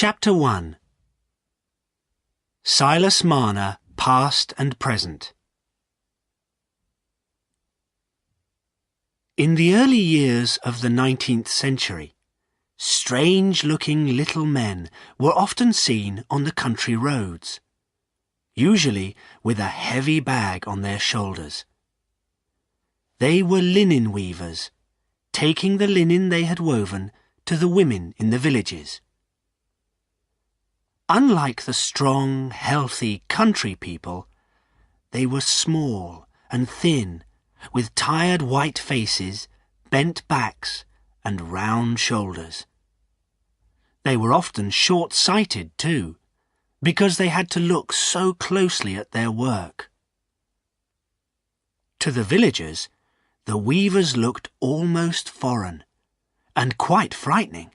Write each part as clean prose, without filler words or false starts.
Chapter 1. Silas Marner, Past and Present. In the early years of the 19th century, strange-looking little men were often seen on the country roads, usually with a heavy bag on their shoulders. They were linen weavers, taking the linen they had woven to the women in the villages. Unlike the strong, healthy country people, they were small and thin, with tired white faces, bent backs, and round shoulders. They were often short-sighted too, because they had to look so closely at their work. To the villagers, the weavers looked almost foreign, and quite frightening.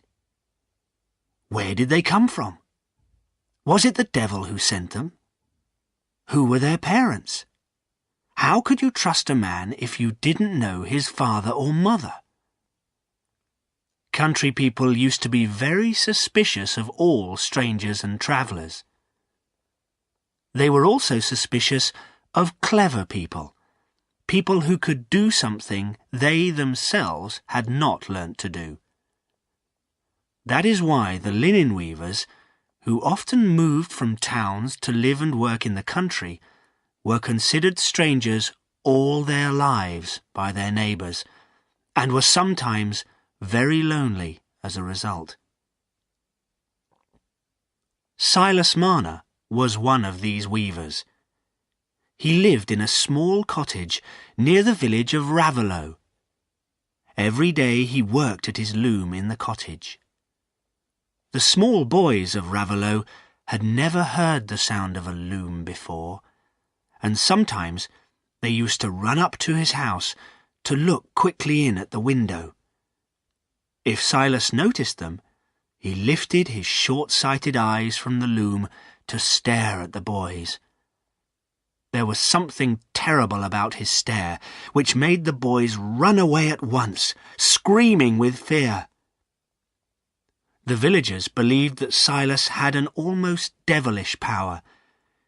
Where did they come from? Was it the devil who sent them? Who were their parents? How could you trust a man if you didn't know his father or mother? Country people used to be very suspicious of all strangers and travellers. They were also suspicious of clever people, people who could do something they themselves had not learnt to do. That is why the linen weavers, who often moved from towns to live and work in the country, were considered strangers all their lives by their neighbours, and were sometimes very lonely as a result. Silas Marner was one of these weavers. He lived in a small cottage near the village of Raveloe. Every day he worked at his loom in the cottage. The small boys of Raveloe had never heard the sound of a loom before, and sometimes they used to run up to his house to look quickly in at the window. If Silas noticed them, he lifted his short-sighted eyes from the loom to stare at the boys. There was something terrible about his stare, which made the boys run away at once, screaming with fear. The villagers believed that Silas had an almost devilish power,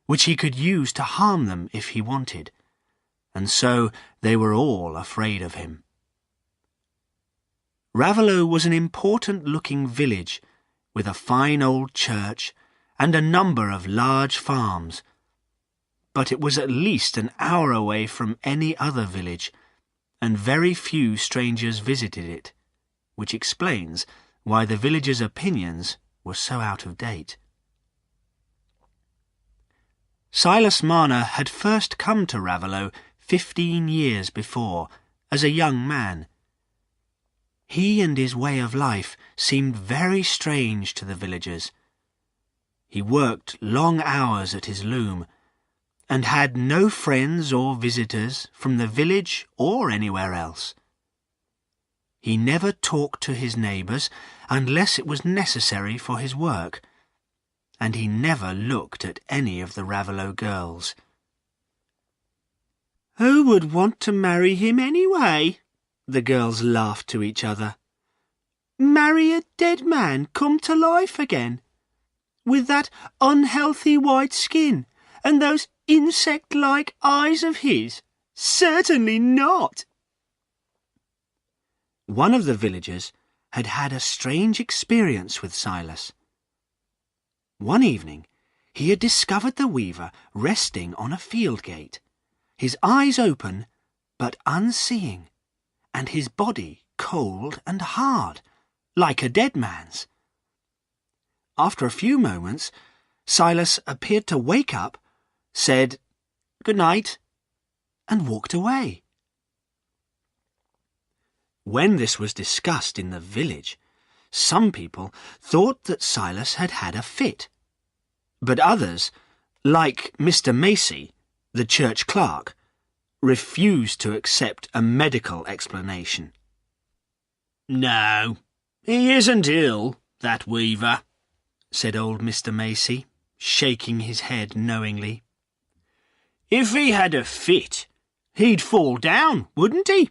which he could use to harm them if he wanted, and so they were all afraid of him. Raveloe was an important-looking village, with a fine old church and a number of large farms, but it was at least an hour away from any other village, and very few strangers visited it, which explains why the villagers' opinions were so out of date. Silas Marner had first come to Raveloe 15 years before, as a young man. He and his way of life seemed very strange to the villagers. He worked long hours at his loom, and had no friends or visitors from the village or anywhere else. He never talked to his neighbours unless it was necessary for his work, and he never looked at any of the Raveloe girls. "Who would want to marry him anyway?" the girls laughed to each other. "Marry a dead man come to life again, with that unhealthy white skin and those insect-like eyes of his? Certainly not!" One of the villagers had had a strange experience with Silas. One evening, he had discovered the weaver resting on a field gate, his eyes open but unseeing, and his body cold and hard, like a dead man's. After a few moments, Silas appeared to wake up, said "Good night," and walked away. When this was discussed in the village, some people thought that Silas had had a fit, but others, like Mr. Macy, the church clerk, refused to accept a medical explanation. "No, he isn't ill, that weaver," said old Mr. Macy, shaking his head knowingly. "If he had a fit, he'd fall down, wouldn't he?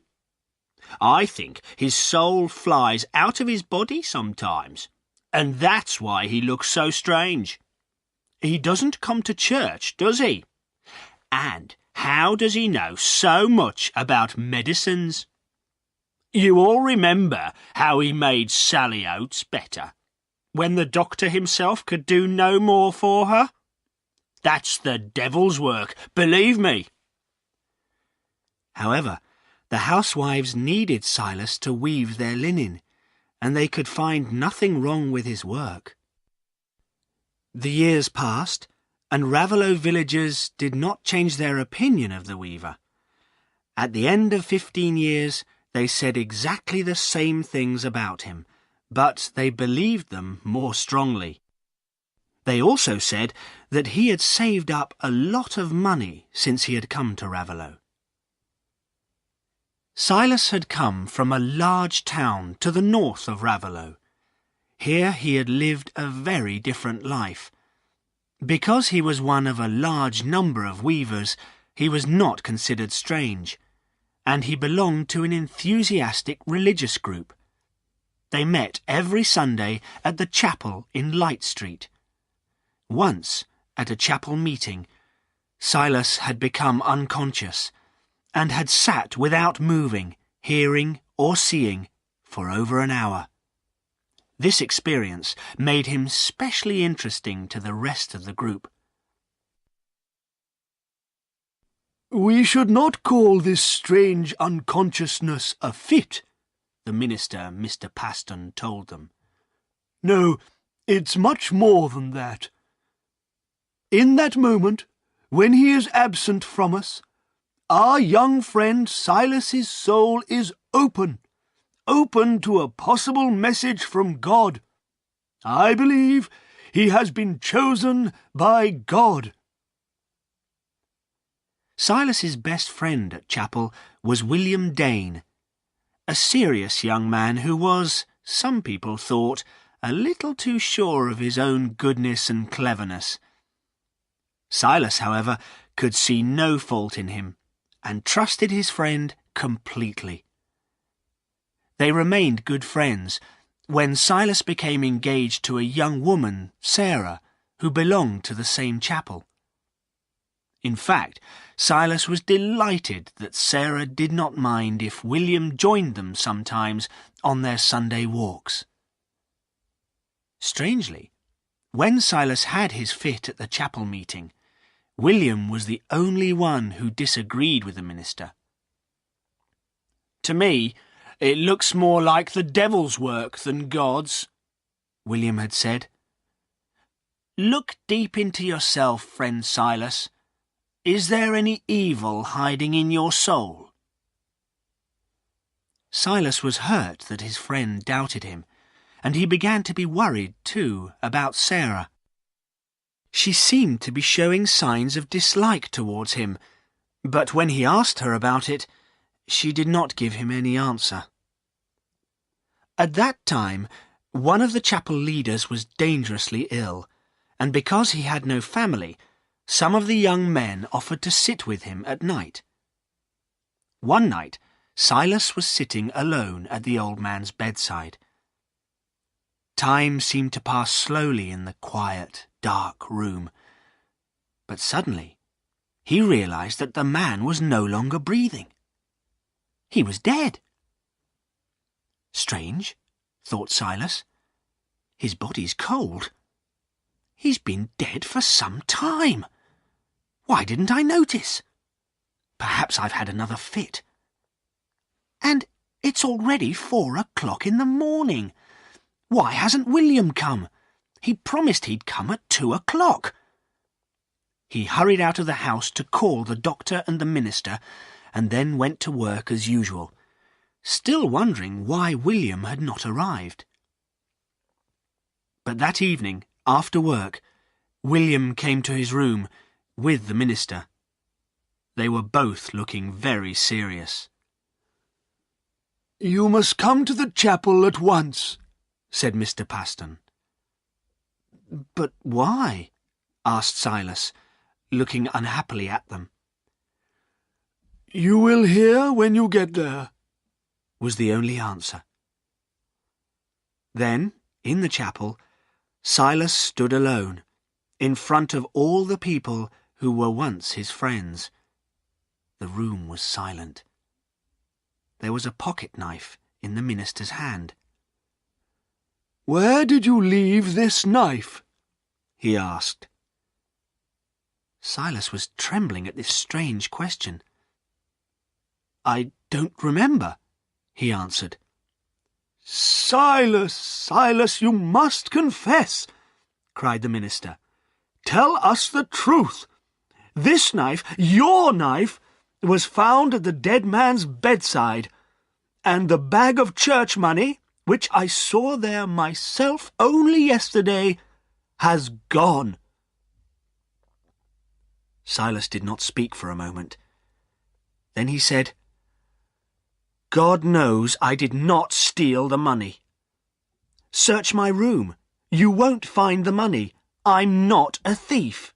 I think his soul flies out of his body sometimes, And that's why he looks so strange. He doesn't come to church, does he? And how does he know so much about medicines? You all remember how he made Sally Oates better, when the doctor himself could do no more for her? That's the devil's work, believe me. However, the housewives needed Silas to weave their linen, and they could find nothing wrong with his work. The years passed, and Raveloe villagers did not change their opinion of the weaver. At the end of 15 years, they said exactly the same things about him, but they believed them more strongly. They also said that he had saved up a lot of money since he had come to Raveloe. Silas had come from a large town to the north of Raveloe. Here he had lived a very different life. Because he was one of a large number of weavers, he was not considered strange, and he belonged to an enthusiastic religious group. They met every Sunday at the chapel in Light Street. Once, at a chapel meeting, Silas had become unconscious and had sat without moving, hearing or seeing for over an hour. This experience made him specially interesting to the rest of the group. "We should not call this strange unconsciousness a fit," the minister, Mr. Paston, told them. "No, it's much more than that. In that moment, when he is absent from us, our young friend Silas's soul is open to a possible message from God. I believe he has been chosen by God." Silas's best friend at chapel was William Dane, a serious young man who was, some people thought, a little too sure of his own goodness and cleverness. Silas, however, could see no fault in him, and trusted his friend completely. They remained good friends when Silas became engaged to a young woman, Sarah, who belonged to the same chapel. In fact, Silas was delighted that Sarah did not mind if William joined them sometimes on their Sunday walks. Strangely, when Silas had his fit at the chapel meeting, William was the only one who disagreed with the minister. "To me, it looks more like the devil's work than God's," William had said. "Look deep into yourself, friend Silas. Is there any evil hiding in your soul?" Silas was hurt that his friend doubted him, and he began to be worried, too, about Sarah. She seemed to be showing signs of dislike towards him, but when he asked her about it, she did not give him any answer. At that time, one of the chapel leaders was dangerously ill, and because he had no family, some of the young men offered to sit with him at night. One night, Silas was sitting alone at the old man's bedside. Time seemed to pass slowly in the quiet, dark room, but suddenly he realized that the man was no longer breathing. He was dead. Strange, thought Silas. His body's cold. He's been dead for some time. Why didn't I notice? Perhaps I've had another fit. And it's already 4 o'clock in the morning. Why hasn't William come? He promised he'd come at 2 o'clock. He hurried out of the house to call the doctor and the minister, and then went to work as usual, still wondering why William had not arrived. But that evening, after work, William came to his room with the minister. They were both looking very serious. "You must come to the chapel at once," said Mr. Paston. "But why?" asked Silas, looking unhappily at them. "You will hear when you get there," was the only answer. Then, in the chapel, Silas stood alone, in front of all the people who were once his friends. The room was silent. There was a pocket knife in the minister's hand. "Where did you leave this knife?" he asked. Silas was trembling at this strange question. "I don't remember," he answered. "Silas, Silas, you must confess," cried the minister. "Tell us the truth. This knife, your knife, was found at the dead man's bedside, and the bag of church money, which I saw there myself only yesterday, has gone." Silas did not speak for a moment. Then he said, "God knows I did not steal the money. Search my room. You won't find the money. I'm not a thief."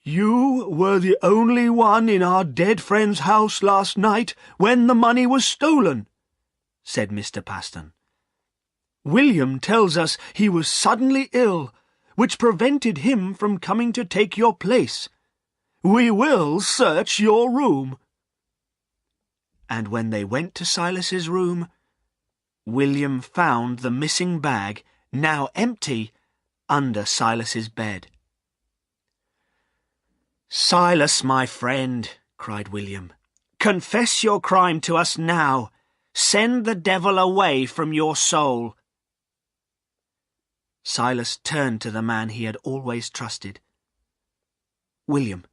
"You were the only one in our dead friend's house last night when the money was stolen," said Mr. Paston. "William tells us he was suddenly ill, which prevented him from coming to take your place. We will search your room." And when they went to Silas's room, William found the missing bag, now empty, under Silas's bed. "Silas, my friend," cried William, "confess your crime to us now. Send the devil away from your soul." Silas turned to the man he had always trusted. "William,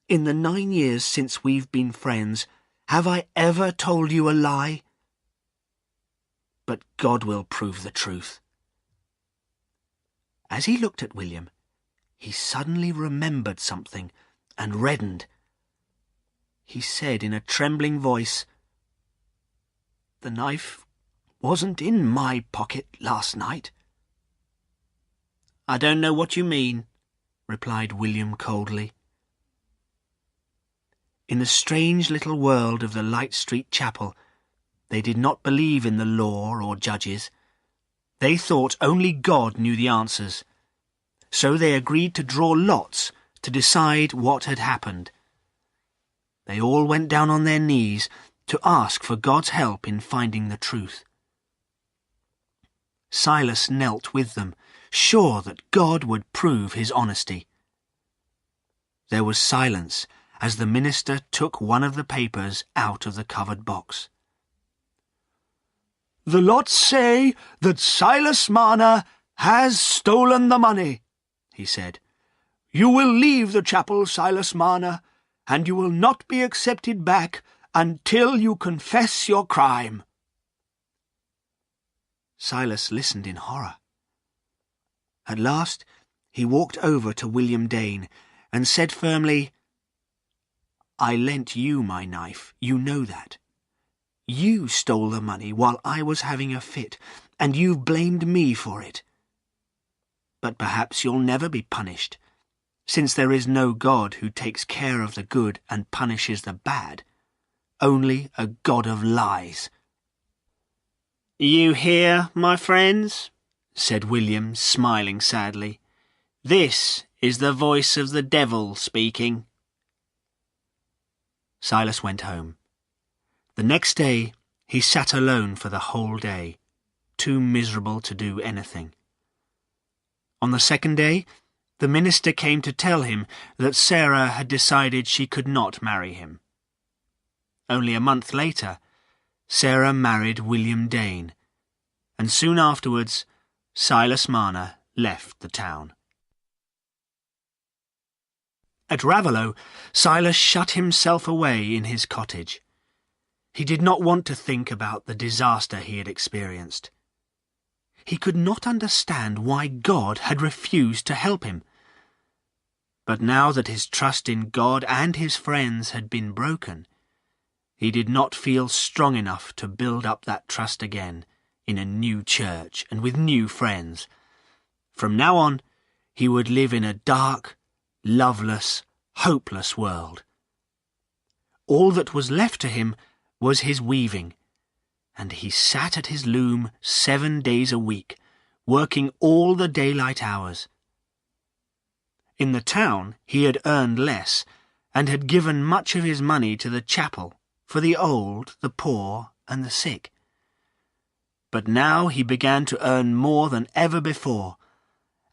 in the 9 years since we've been friends, have I ever told you a lie? But God will prove the truth." As he looked at William, he suddenly remembered something and reddened. He said in a trembling voice, "The knife wasn't in my pocket last night." "I don't know what you mean," replied William coldly. In the strange little world of the Light Street Chapel, they did not believe in the law or judges. They thought only God knew the answers. So they agreed to draw lots to decide what had happened. They all went down on their knees to ask for God's help in finding the truth. Silas knelt with them, sure that God would prove his honesty. There was silence as the minister took one of the papers out of the covered box. "The lots say that Silas Marner has stolen the money," he said. "You will leave the chapel, Silas Marner, and you will not be accepted back until you confess your crime." Silas listened in horror. At last he walked over to William Dane and said firmly, "I lent you my knife, you know that. You stole the money while I was having a fit, and you've blamed me for it. But perhaps you'll never be punished, since there is no God who takes care of the good and punishes the bad, only a God of lies." "You hear, my friends?" said William, smiling sadly. "This is the voice of the devil speaking." Silas went home. The next day he sat alone for the whole day, too miserable to do anything. On the second day, the minister came to tell him that Sarah had decided she could not marry him. Only a month later, Sarah married William Dane, and soon afterwards, Silas Marner left the town. At Raveloe, Silas shut himself away in his cottage. He did not want to think about the disaster he had experienced. He could not understand why God had refused to help him. But now that his trust in God and his friends had been broken, he did not feel strong enough to build up that trust again in a new church and with new friends. From now on, he would live in a dark, loveless, hopeless world. All that was left to him was his weaving, and he sat at his loom 7 days a week, working all the daylight hours. In the town he had earned less, and had given much of his money to the chapel for the old, the poor, and the sick. But now he began to earn more than ever before,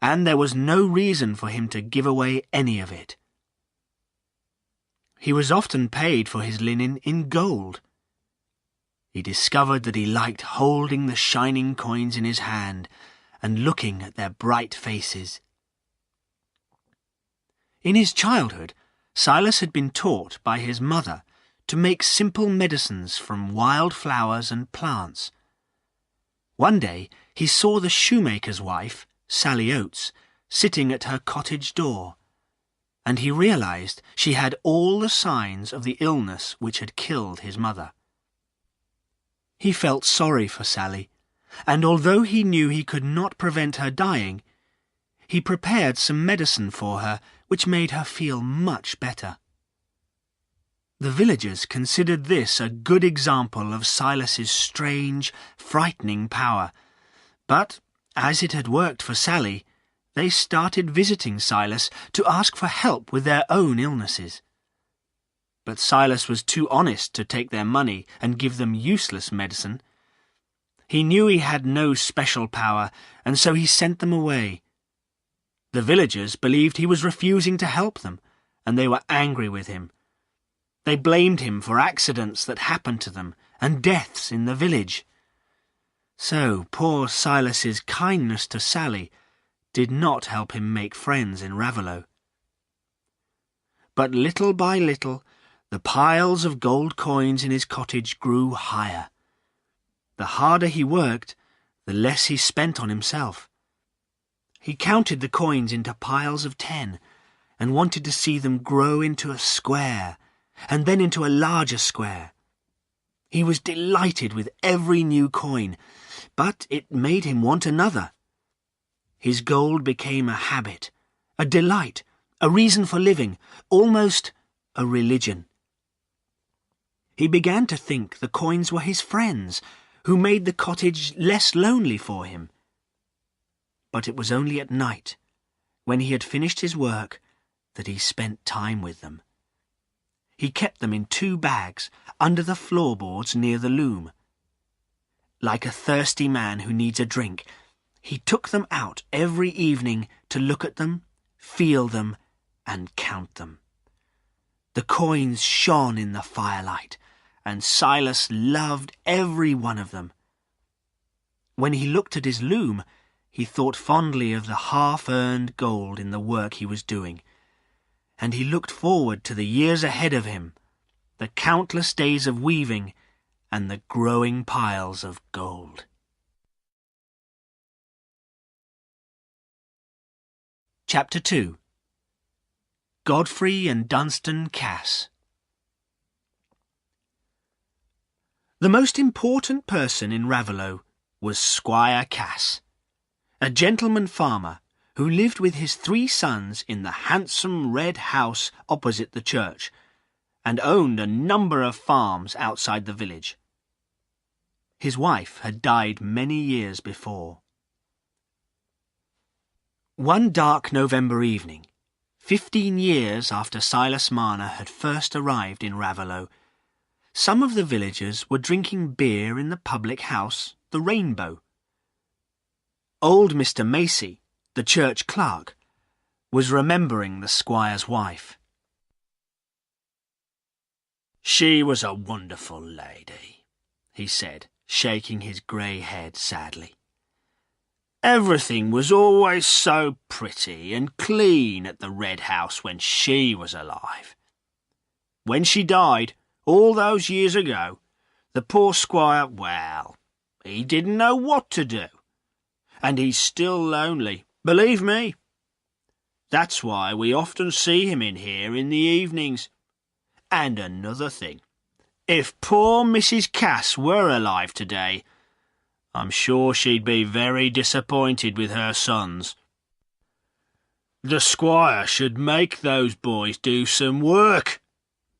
and there was no reason for him to give away any of it. He was often paid for his linen in gold. He discovered that he liked holding the shining coins in his hand and looking at their bright faces. In his childhood, Silas had been taught by his mother to make simple medicines from wild flowers and plants. One day he saw the shoemaker's wife, Sally Oates, sitting at her cottage door, and he realized she had all the signs of the illness which had killed his mother. He felt sorry for Sally, and although he knew he could not prevent her dying, he prepared some medicine for her which made her feel much better. The villagers considered this a good example of Silas's strange, frightening power, but as it had worked for Sally, they started visiting Silas to ask for help with their own illnesses. But Silas was too honest to take their money and give them useless medicine. He knew he had no special power, and so he sent them away. The villagers believed he was refusing to help them, and they were angry with him. They blamed him for accidents that happened to them and deaths in the village. So poor Silas's kindness to Sally did not help him make friends in Raveloe. But little by little, the piles of gold coins in his cottage grew higher. The harder he worked, the less he spent on himself. He counted the coins into piles of 10 and wanted to see them grow into a square and then into a larger square. He was delighted with every new coin, but it made him want another. His gold became a habit, a delight, a reason for living, almost a religion. He began to think the coins were his friends, who made the cottage less lonely for him. But it was only at night, when he had finished his work, that he spent time with them. He kept them in 2 bags under the floorboards near the loom. Like a thirsty man who needs a drink, he took them out every evening to look at them, feel them, and count them. The coins shone in the firelight, and Silas loved every one of them. When he looked at his loom, he thought fondly of the half-earned gold in the work he was doing, and he looked forward to the years ahead of him, the countless days of weaving and the growing piles of gold. Chapter 2. Godfrey and Dunstan Cass. The most important person in Raveloe was Squire Cass, a gentleman farmer who lived with his 3 sons in the handsome red house opposite the church, and owned a number of farms outside the village. His wife had died many years before. One dark November evening, 15 years after Silas Marner had first arrived in Raveloe, some of the villagers were drinking beer in the public house, the Rainbow. Old Mr. Macy, the church clerk, was remembering the squire's wife. "She was a wonderful lady," he said, shaking his grey head sadly. "Everything was always so pretty and clean at the Red House when she was alive. When she died, all those years ago, the poor squire, well, he didn't know what to do. And he's still lonely, believe me. That's why we often see him in here in the evenings. And another thing, if poor Mrs. Cass were alive today, I'm sure she'd be very disappointed with her sons. The squire should make those boys do some work,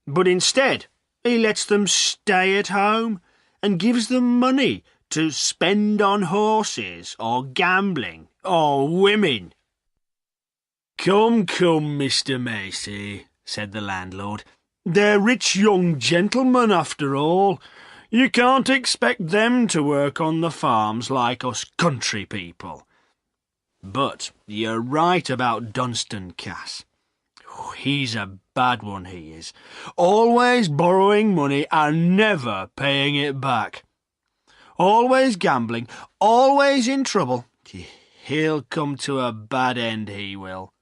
but instead he lets them stay at home and gives them money to spend on horses or gambling or women. Come, Mr. Macy, said the landlord. They're rich young gentlemen after all. You can't expect them to work on the farms like us country people. But you're right about Dunstan, Cass. He's a bad one, he is. Always borrowing money and never paying it back. Always gambling, always in trouble. He'll come to a bad end, he will.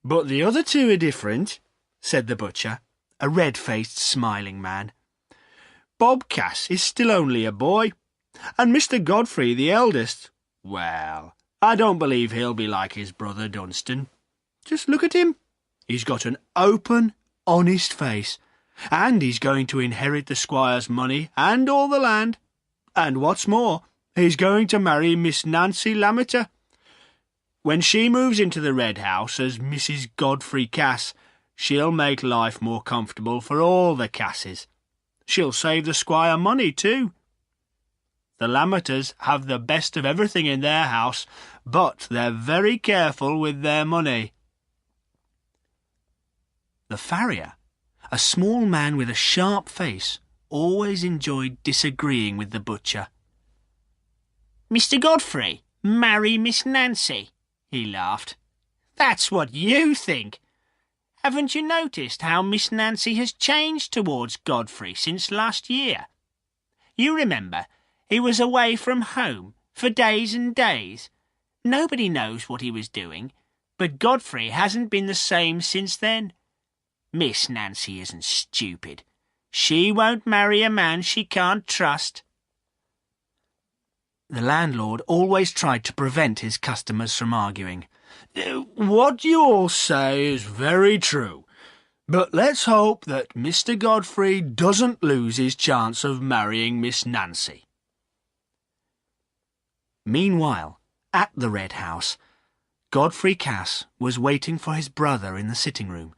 But the other two are different, said the butcher, a red-faced, smiling man. Bob Cass is still only a boy, and Mr. Godfrey, the eldest, well, I don't believe he'll be like his brother Dunstan. Just look at him. He's got an open, honest face, and he's going to inherit the squire's money and all the land. And what's more, he's going to marry Miss Nancy Lammeter. When she moves into the Red House as Mrs. Godfrey Cass, she'll make life more comfortable for all the Casses. She'll save the squire money too. The Lammeters have the best of everything in their house, but they're very careful with their money. The farrier, a small man with a sharp face, always enjoyed disagreeing with the butcher. Mr. Godfrey, marry Miss Nancy, he laughed. That's what you think. Haven't you noticed how Miss Nancy has changed towards Godfrey since last year? You remember, he was away from home for days and days. Nobody knows what he was doing, but Godfrey hasn't been the same since then. Miss Nancy isn't stupid. She won't marry a man she can't trust. The landlord always tried to prevent his customers from arguing. What you all say is very true, but let's hope that Mr. Godfrey doesn't lose his chance of marrying Miss Nancy. Meanwhile, at the Red House, Godfrey Cass was waiting for his brother in the sitting-room,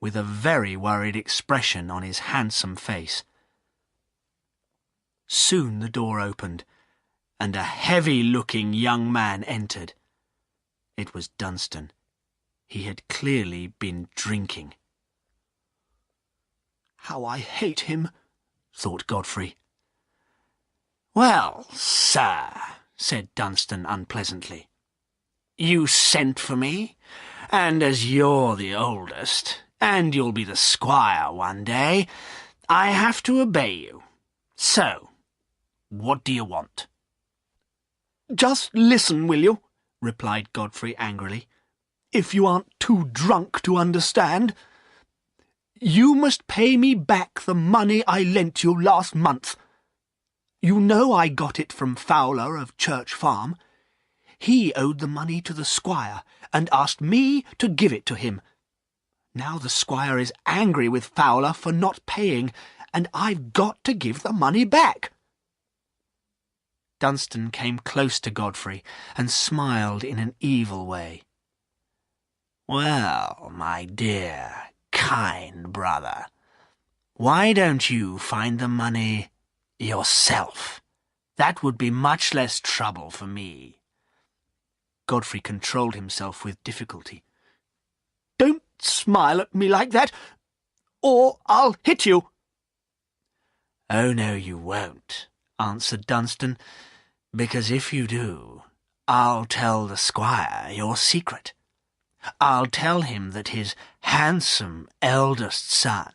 with a very worried expression on his handsome face. Soon the door opened, and a heavy-looking young man entered. It was Dunstan. He had clearly been drinking. How I hate him, thought Godfrey. Well, sir, said Dunstan unpleasantly, you sent for me, and as you're the oldest, and you'll be the squire one day, I have to obey you. So, what do you want? Just listen, will you? Replied Godfrey angrily. If you aren't too drunk to understand. You must pay me back the money I lent you last month. You know I got it from Fowler of Church Farm. He owed the money to the squire and asked me to give it to him. Now the squire is angry with Fowler for not paying, and I've got to give the money back. Dunstan came close to Godfrey and smiled in an evil way. Well, my dear, kind brother, why don't you find the money yourself? That would be much less trouble for me. Godfrey controlled himself with difficulty. Don't smile at me like that, or I'll hit you. Oh, no, you won't, answered Dunstan, because if you do, I'll tell the squire your secret. I'll tell him that his handsome eldest son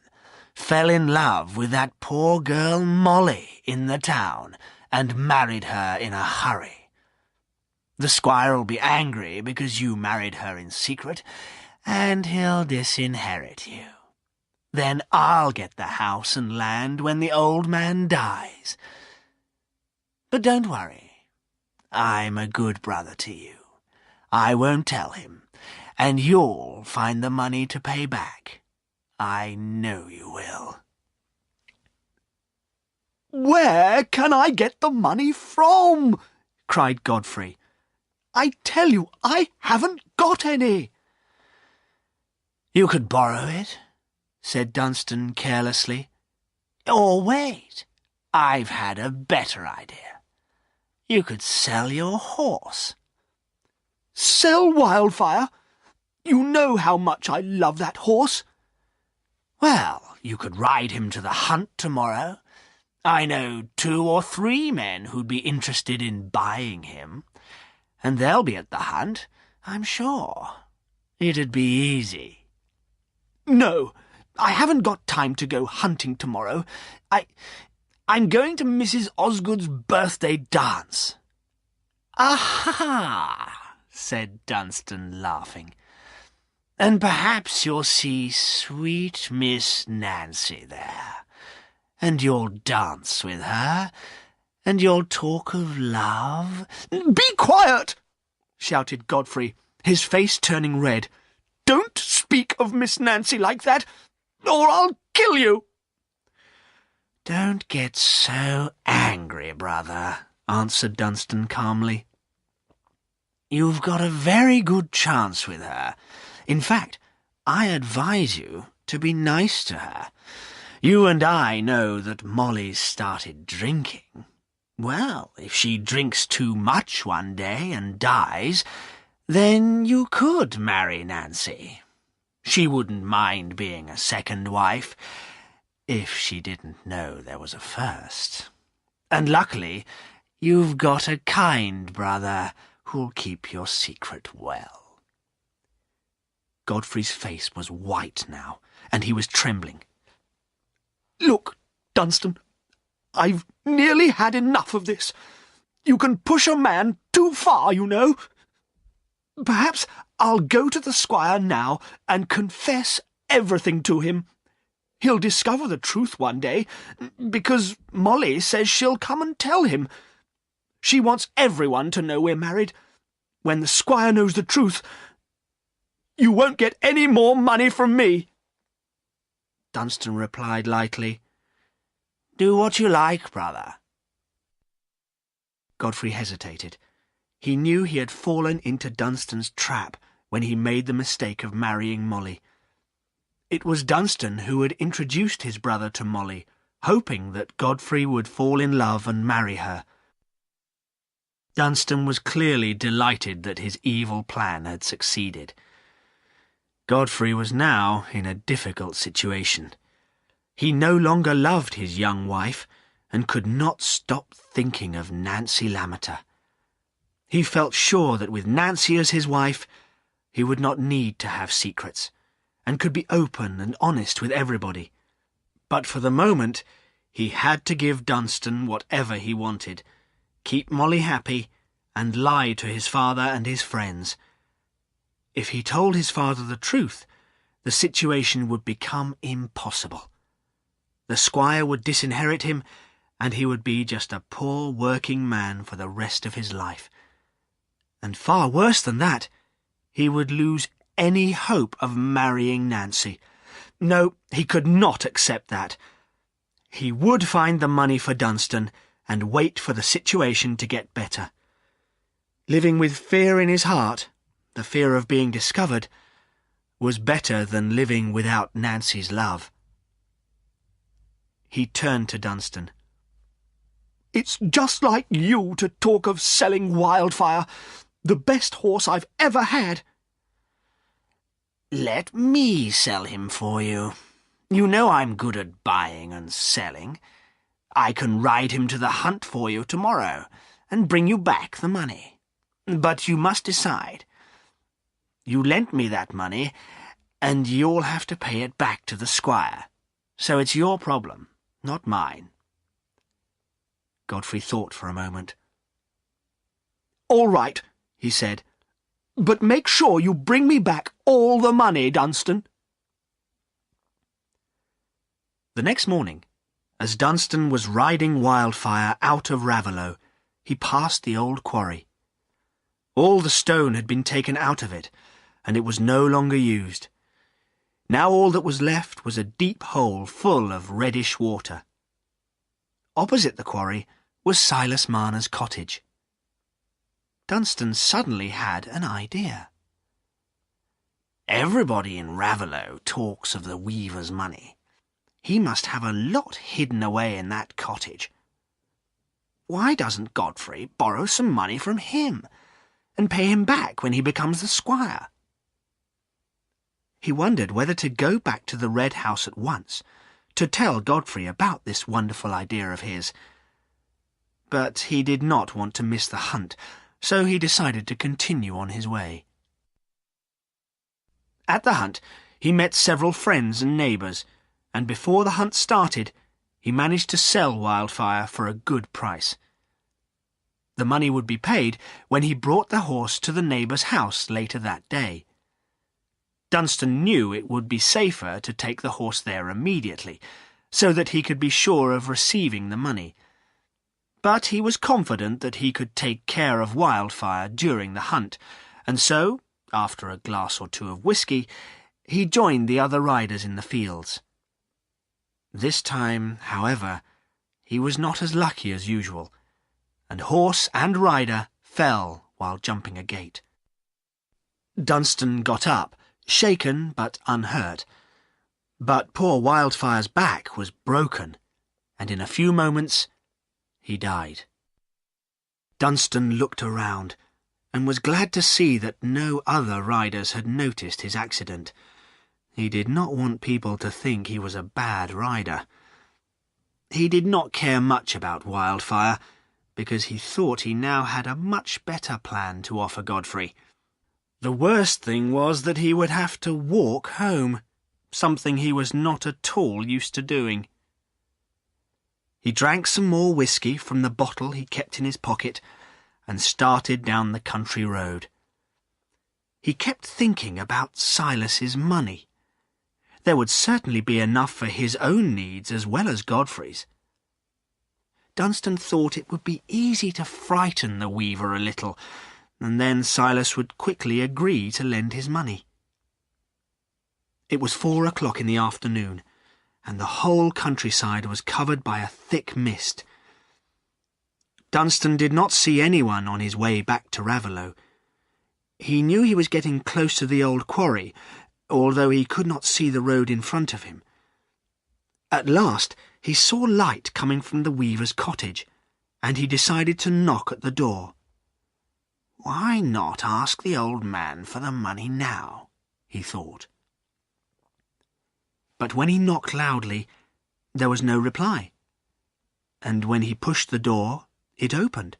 fell in love with that poor girl Molly in the town and married her in a hurry. The squire'll be angry because you married her in secret, and he'll disinherit you. Then I'll get the house and land when the old man dies. But don't worry. I'm a good brother to you. I won't tell him, and you'll find the money to pay back. I know you will. Where can I get the money from? Cried Godfrey. I tell you, I haven't got any. You could borrow it, said Dunstan carelessly. Or wait, I've had a better idea. You could sell your horse. Sell Wildfire? You know how much I love that horse. Well, you could ride him to the hunt tomorrow. I know 2 or 3 men who'd be interested in buying him, and they'll be at the hunt, I'm sure. It'd be easy. No, I haven't got time to go hunting tomorrow. I'm going to Mrs. Osgood's birthday dance. Aha! Said Dunstan, laughing. And perhaps you'll see sweet Miss Nancy there, and you'll dance with her, and you'll talk of love. Be quiet! Shouted Godfrey, his face turning red. Don't speak of Miss Nancy like that, or I'll kill you. Don't get so angry, brother, answered Dunstan calmly. You've got a very good chance with her. In fact, I advise you to be nice to her. You and I know that Molly's started drinking. Well, if she drinks too much one day and dies, then you could marry Nancy. She wouldn't mind being a second wife, if she didn't know there was a first. And luckily, you've got a kind brother who'll keep your secret well. Godfrey's face was white now, and he was trembling. Look, Dunstan, I've nearly had enough of this. You can push a man too far, you know. Perhaps I'll go to the squire now and confess everything to him. He'll discover the truth one day, because Molly says she'll come and tell him. She wants everyone to know we're married. When the squire knows the truth, you won't get any more money from me. Dunstan replied lightly, Do what you like, brother. Godfrey hesitated. He knew he had fallen into Dunstan's trap when he made the mistake of marrying Molly. It was Dunstan who had introduced his brother to Molly, hoping that Godfrey would fall in love and marry her. Dunstan was clearly delighted that his evil plan had succeeded. Godfrey was now in a difficult situation. He no longer loved his young wife and could not stop thinking of Nancy Lammeter. He felt sure that with Nancy as his wife, he would not need to have secrets, and could be open and honest with everybody. But for the moment, he had to give Dunstan whatever he wanted, keep Molly happy, and lie to his father and his friends. If he told his father the truth, the situation would become impossible. The squire would disinherit him, and he would be just a poor working man for the rest of his life. And far worse than that, he would lose any hope of marrying Nancy. No, he could not accept that. He would find the money for Dunstan and wait for the situation to get better. Living with fear in his heart, the fear of being discovered, was better than living without Nancy's love. He turned to Dunstan. It's just like you to talk of selling Wildfire, the best horse I've ever had. Let me sell him for you. You know I'm good at buying and selling. I can ride him to the hunt for you tomorrow and bring you back the money. But you must decide. You lent me that money, and you'll have to pay it back to the squire. So it's your problem, not mine. Godfrey thought for a moment. All right, he said. But make sure you bring me back all the money, Dunstan. The next morning, as Dunstan was riding Wildfire out of Raveloe, he passed the old quarry. All the stone had been taken out of it, and it was no longer used. Now all that was left was a deep hole full of reddish water. Opposite the quarry was Silas Marner's cottage. Dunstan suddenly had an idea. Everybody in Raveloe talks of the weaver's money. He must have a lot hidden away in that cottage, Why doesn't Godfrey borrow some money from him and pay him back when he becomes the squire? He wondered whether to go back to the Red House at once, to tell Godfrey about this wonderful idea of his. But he did not want to miss the hunt, so he decided to continue on his way. At the hunt, he met several friends and neighbours, and before the hunt started, he managed to sell Wildfire for a good price. The money would be paid when he brought the horse to the neighbour's house later that day. Dunstan knew it would be safer to take the horse there immediately, so that he could be sure of receiving the money. But he was confident that he could take care of Wildfire during the hunt, and so, after a glass or two of whisky, he joined the other riders in the fields. This time, however, he was not as lucky as usual, and horse and rider fell while jumping a gate. Dunstan got up, shaken but unhurt, but poor Wildfire's back was broken, and in a few moments he died. Dunstan looked around, and was glad to see that no other riders had noticed his accident. He did not want people to think he was a bad rider. He did not care much about Wildfire, because he thought he now had a much better plan to offer Godfrey. The worst thing was that he would have to walk home, something he was not at all used to doing. He drank some more whisky from the bottle he kept in his pocket and started down the country road. He kept thinking about Silas's money. There would certainly be enough for his own needs as well as Godfrey's. Dunstan thought it would be easy to frighten the weaver a little, and then Silas would quickly agree to lend his money. It was 4 o'clock in the afternoon, and the whole countryside was covered by a thick mist. Dunstan did not see anyone on his way back to Raveloe. He knew he was getting close to the old quarry, although he could not see the road in front of him. At last he saw light coming from the weaver's cottage, and he decided to knock at the door. Why not ask the old man for the money now, he thought. But when he knocked loudly, there was no reply, and when he pushed the door, it opened.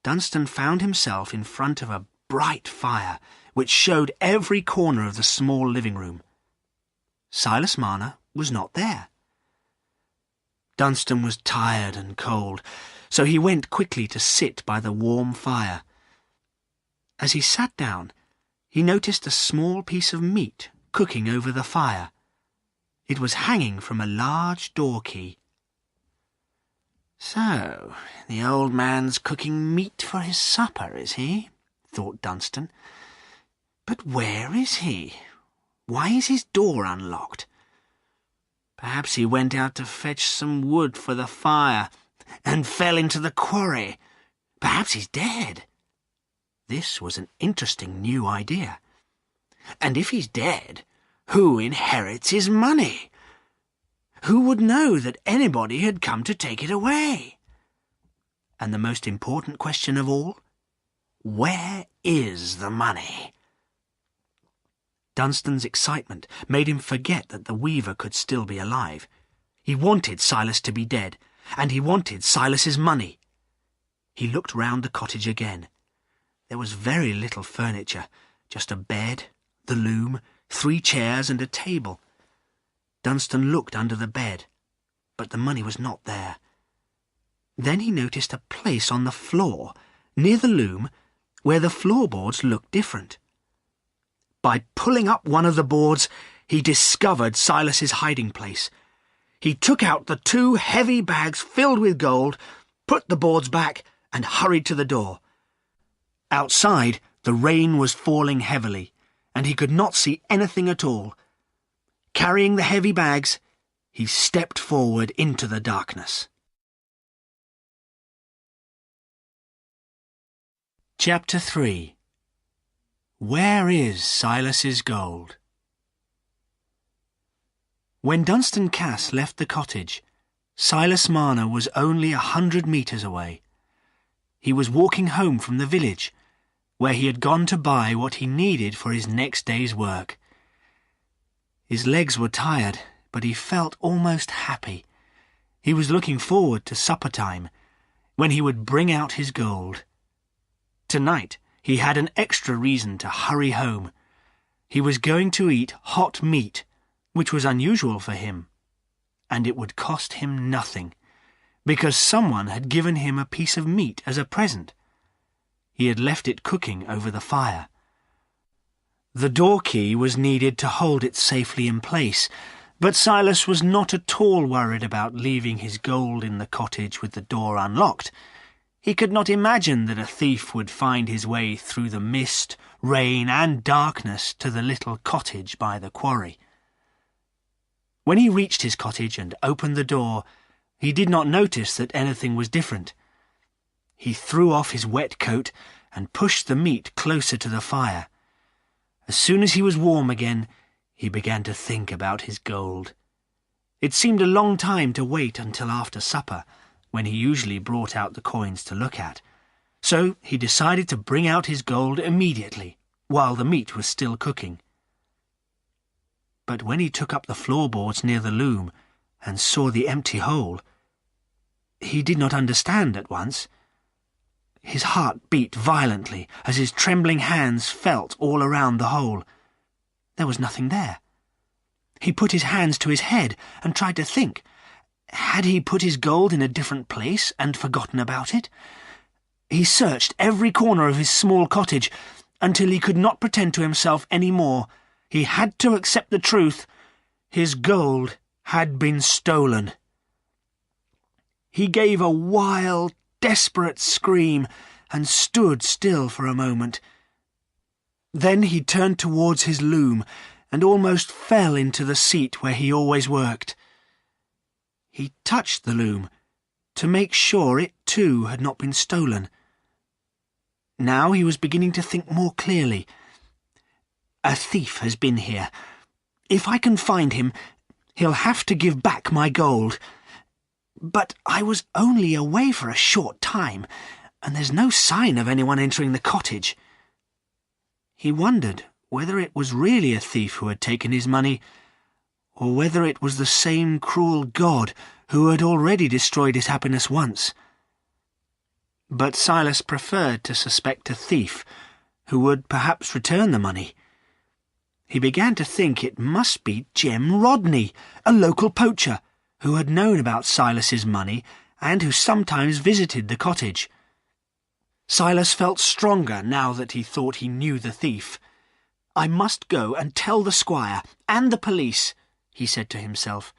Dunstan found himself in front of a bright fire, which showed every corner of the small living room. Silas Marner was not there. Dunstan was tired and cold, so he went quickly to sit by the warm fire. As he sat down, he noticed a small piece of meat cooking over the fire. It was hanging from a large door key. "So, the old man's cooking meat for his supper, is he?" thought Dunstan. "But where is he? Why is his door unlocked? Perhaps he went out to fetch some wood for the fire and fell into the quarry. Perhaps he's dead." This was an interesting new idea. And if he's dead, who inherits his money? Who would know that anybody had come to take it away? And the most important question of all, where is the money? Dunstan's excitement made him forget that the weaver could still be alive. He wanted Silas to be dead, and he wanted Silas's money. He looked round the cottage again. There was very little furniture, just a bed, the loom, 3 chairs and a table. Dunstan looked under the bed, but the money was not there. Then he noticed a place on the floor, near the loom, where the floorboards looked different. By pulling up one of the boards, he discovered Silas's hiding place. He took out the 2 heavy bags filled with gold, put the boards back, and hurried to the door. Outside, the rain was falling heavily, and he could not see anything at all. Carrying the heavy bags, he stepped forward into the darkness. Chapter 3. Where is Silas's gold? When Dunstan Cass left the cottage, Silas Marner was only 100 metres away. He was walking home from the village, where he had gone to buy what he needed for his next day's work. His legs were tired, but he felt almost happy. He was looking forward to supper time, when he would bring out his gold. Tonight he had an extra reason to hurry home. He was going to eat hot meat, which was unusual for him, and it would cost him nothing, because someone had given him a piece of meat as a present. He had left it cooking over the fire. The door key was needed to hold it safely in place, but Silas was not at all worried about leaving his gold in the cottage with the door unlocked. He could not imagine that a thief would find his way through the mist, rain, and darkness to the little cottage by the quarry. When he reached his cottage and opened the door, he did not notice that anything was different. He threw off his wet coat and pushed the meat closer to the fire. As soon as he was warm again, he began to think about his gold. It seemed a long time to wait until after supper, when he usually brought out the coins to look at. So he decided to bring out his gold immediately, while the meat was still cooking. But when he took up the floorboards near the loom and saw the empty hole, he did not understand at once. His heart beat violently as his trembling hands felt all around the hole. There was nothing there. He put his hands to his head and tried to think. Had he put his gold in a different place and forgotten about it? He searched every corner of his small cottage until he could not pretend to himself any more. He had to accept the truth. His gold had been stolen. He gave a wild, desperate scream and stood still for a moment. Then he turned towards his loom and almost fell into the seat where he always worked. He touched the loom to make sure it too had not been stolen. Now he was beginning to think more clearly. A thief has been here. If I can find him, he'll have to give back my gold. But I was only away for a short time, and there's no sign of anyone entering the cottage. He wondered whether it was really a thief who had taken his money, or whether it was the same cruel God who had already destroyed his happiness once. But Silas preferred to suspect a thief who would perhaps return the money. He began to think it must be Jem Rodney, a local poacher, who had known about Silas's money and who sometimes visited the cottage. Silas felt stronger now that he thought he knew the thief. "I must go and tell the squire and the police," he said to himself.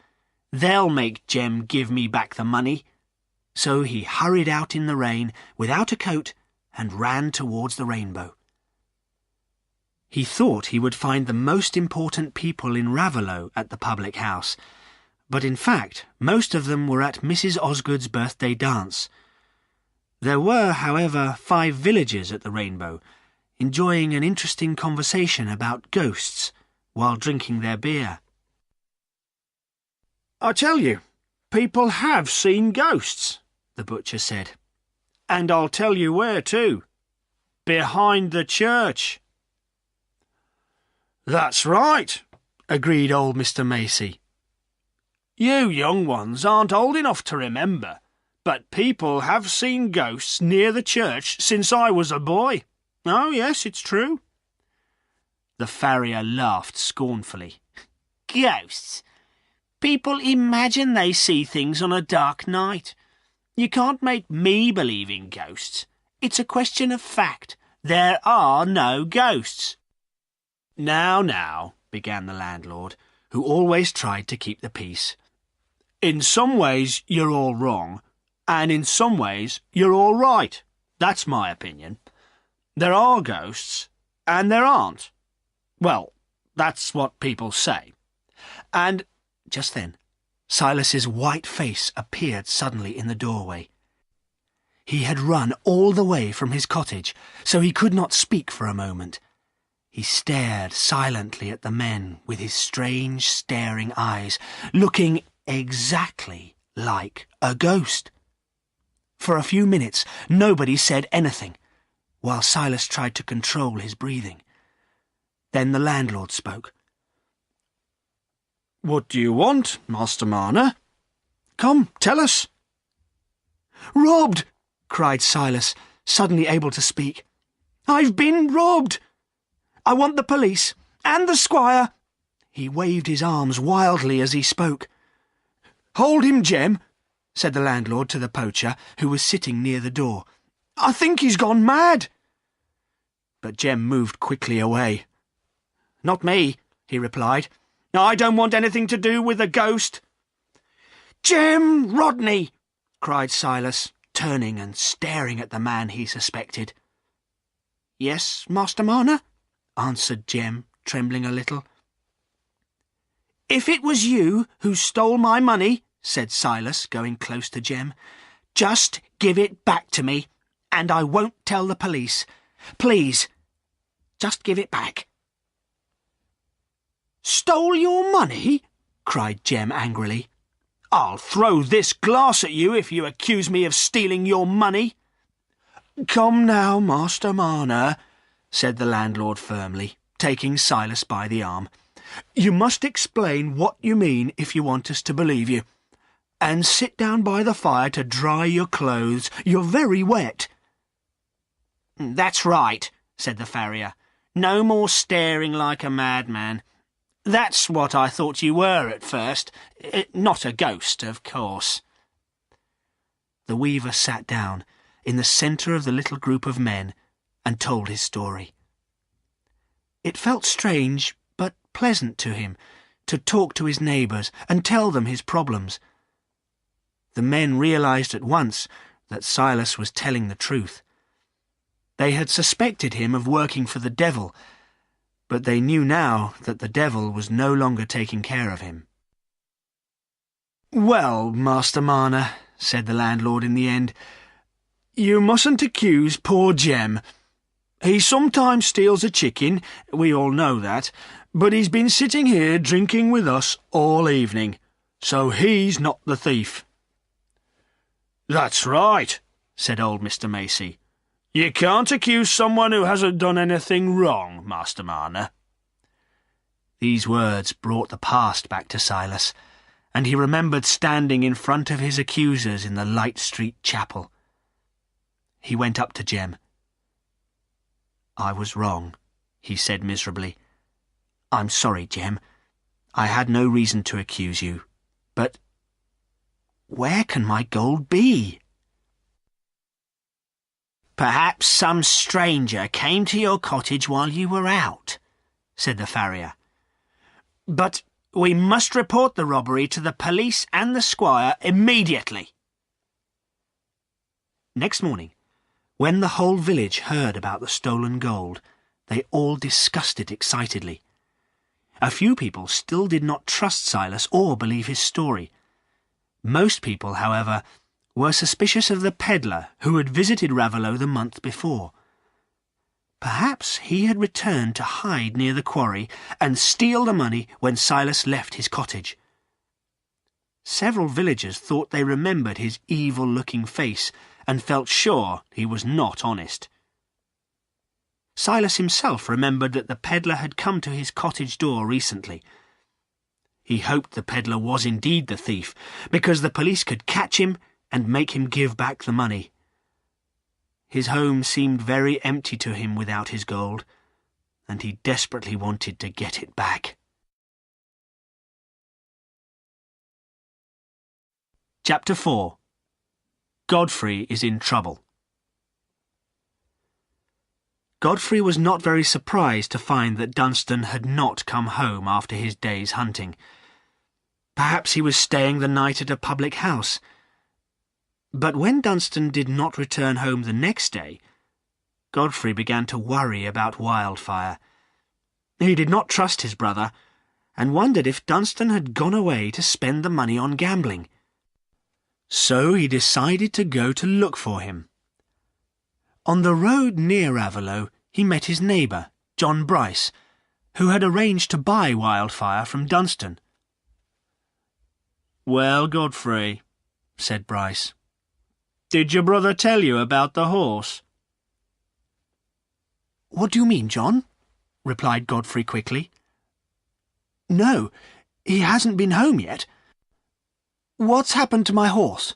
"They'll make Jem give me back the money." So he hurried out in the rain without a coat and ran towards the Rainbow. He thought he would find the most important people in Raveloe at the public house, but in fact most of them were at Mrs. Osgood's birthday dance. There were, however, 5 villagers at the Rainbow, enjoying an interesting conversation about ghosts while drinking their beer. "I tell you, people have seen ghosts," the butcher said. "And I'll tell you where too. Behind the church." "That's right," agreed old Mr. Macy. "You young ones aren't old enough to remember, but people have seen ghosts near the church since I was a boy. Oh, yes, it's true." The farrier laughed scornfully. "Ghosts? People imagine they see things on a dark night. You can't make me believe in ghosts. It's a question of fact. There are no ghosts." Now, began the landlord, who always tried to keep the peace. "In some ways you're all wrong, and in some ways you're all right. That's my opinion. There are ghosts, and there aren't. Well, that's what people say. And just then, Silas's white face appeared suddenly in the doorway. He had run all the way from his cottage, so he could not speak for a moment. He stared silently at the men with his strange, staring eyes, looking exactly like a ghost. For a few minutes, nobody said anything, while Silas tried to control his breathing. Then the landlord spoke. "What do you want, Master Marner? Come, tell us." "Robbed!" cried Silas, suddenly able to speak. "I've been robbed! I want the police and the squire." He waved his arms wildly as he spoke. "Hold him, Jem," said the landlord to the poacher, who was sitting near the door. "I think he's gone mad." But Jem moved quickly away. "Not me," he replied. "I don't want anything to do with the ghost." "Jem Rodney!" cried Silas, turning and staring at the man he suspected. "Yes, Master Marner?" answered Jem, trembling a little. "If it was you who stole my money," said Silas, going close to Jem, "just give it back to me, and I won't tell the police. Please, just give it back." "Stole your money?" cried Jem angrily. "I'll throw this glass at you if you accuse me of stealing your money." "Come now, Master Marner," said the landlord firmly, taking Silas by the arm. "You must explain what you mean if you want us to believe you. And sit down by the fire to dry your clothes. You're very wet." "That's right," said the farrier. "No more staring like a madman. That's what I thought you were at first. Not a ghost, of course." The weaver sat down in the centre of the little group of men and told his story. It felt strange but pleasant to him to talk to his neighbours and tell them his problems. The men realised at once that Silas was telling the truth. They had suspected him of working for the devil, but they knew now that the devil was no longer taking care of him. "Well, Master Marner," said the landlord in the end, "you mustn't accuse poor Jem. He sometimes steals a chicken, we all know that, but he's been sitting here drinking with us all evening, so he's not the thief." "That's right," said old Mr. Macy. "You can't accuse someone who hasn't done anything wrong, Master Marner." These words brought the past back to Silas, and he remembered standing in front of his accusers in the Light Street chapel. He went up to Jem. "I was wrong," he said miserably. "I'm sorry, Jem. I had no reason to accuse you. But where can my gold be?" "Perhaps some stranger came to your cottage while you were out," said the farrier. "But we must report the robbery to the police and the squire immediately." Next morning, when the whole village heard about the stolen gold, they all discussed it excitedly. A few people still did not trust Silas or believe his story. Most people, however, were suspicious of the peddler who had visited Raveloe the month before. Perhaps he had returned to hide near the quarry and steal the money when Silas left his cottage. Several villagers thought they remembered his evil-looking face and felt sure he was not honest. Silas himself remembered that the peddler had come to his cottage door recently. He hoped the peddler was indeed the thief, because the police could catch him and make him give back the money. His home seemed very empty to him without his gold, and he desperately wanted to get it back. Chapter 4. Godfrey is in trouble. Godfrey was not very surprised to find that Dunstan had not come home after his day's hunting. Perhaps he was staying the night at a public house. But when Dunstan did not return home the next day, Godfrey began to worry about Wildfire. He did not trust his brother, and wondered if Dunstan had gone away to spend the money on gambling. So he decided to go to look for him. On the road near Raveloe, he met his neighbour, John Bryce, who had arranged to buy Wildfire from Dunstan. "Well, Godfrey," said Bryce. Did your brother tell you about the horse? What do you mean, John? Replied Godfrey quickly. No, he hasn't been home yet. What's happened to my horse?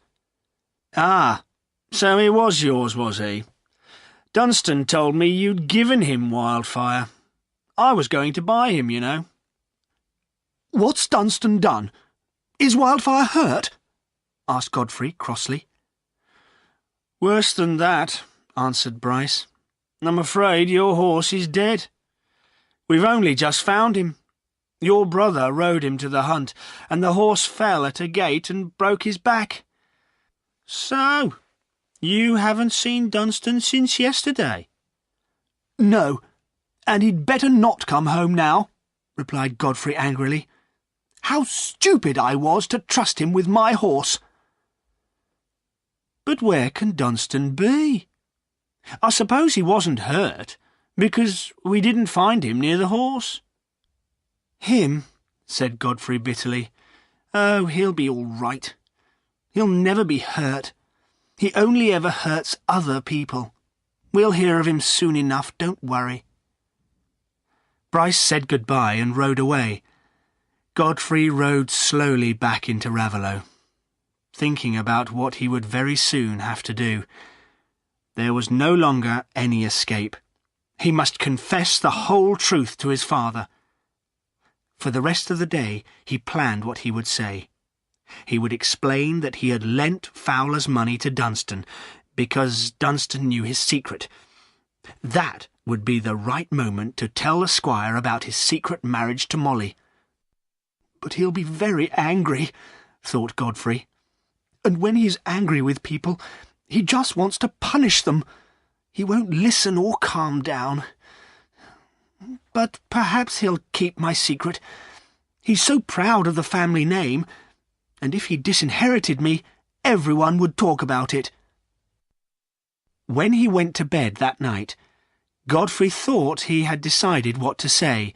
Ah, so he was yours, was he? Dunstan told me you'd given him Wildfire. I was going to buy him, you know. What's Dunstan done? Is Wildfire hurt? Asked Godfrey crossly. Worse than that, answered Bryce. I'm afraid your horse is dead. We've only just found him. Your brother rode him to the hunt, and the horse fell at a gate and broke his back. So, you haven't seen Dunstan since yesterday? No, and he'd better not come home now, replied Godfrey angrily. How stupid I was to trust him with my horse. But where can Dunstan be? I suppose he wasn't hurt, because we didn't find him near the horse. Him, said Godfrey bitterly. Oh, he'll be all right. He'll never be hurt. He only ever hurts other people. We'll hear of him soon enough, don't worry. Bryce said goodbye and rode away. Godfrey rode slowly back into Raveloe, thinking about what he would very soon have to do. There was no longer any escape. He must confess the whole truth to his father. For the rest of the day he planned what he would say. He would explain that he had lent Fowler's money to Dunstan, because Dunstan knew his secret. That would be the right moment to tell the squire about his secret marriage to Molly. But he'll be very angry, thought Godfrey. And when he's angry with people, he just wants to punish them. He won't listen or calm down. But perhaps he'll keep my secret. He's so proud of the family name, and if he disinherited me, everyone would talk about it. When he went to bed that night, Godfrey thought he had decided what to say.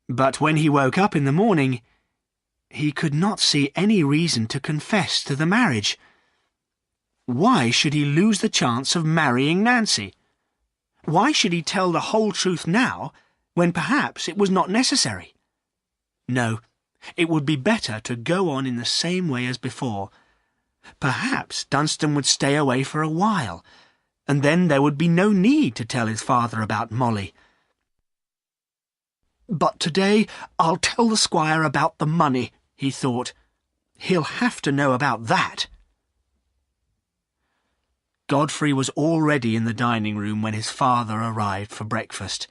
But when he woke up in the morning, he could not see any reason to confess to the marriage. Why should he lose the chance of marrying Nancy? Why should he tell the whole truth now, when perhaps it was not necessary? No, it would be better to go on in the same way as before. Perhaps Dunstan would stay away for a while, and then there would be no need to tell his father about Molly. But today I'll tell the squire about the money, he thought. He'll have to know about that. Godfrey was already in the dining room when his father arrived for breakfast.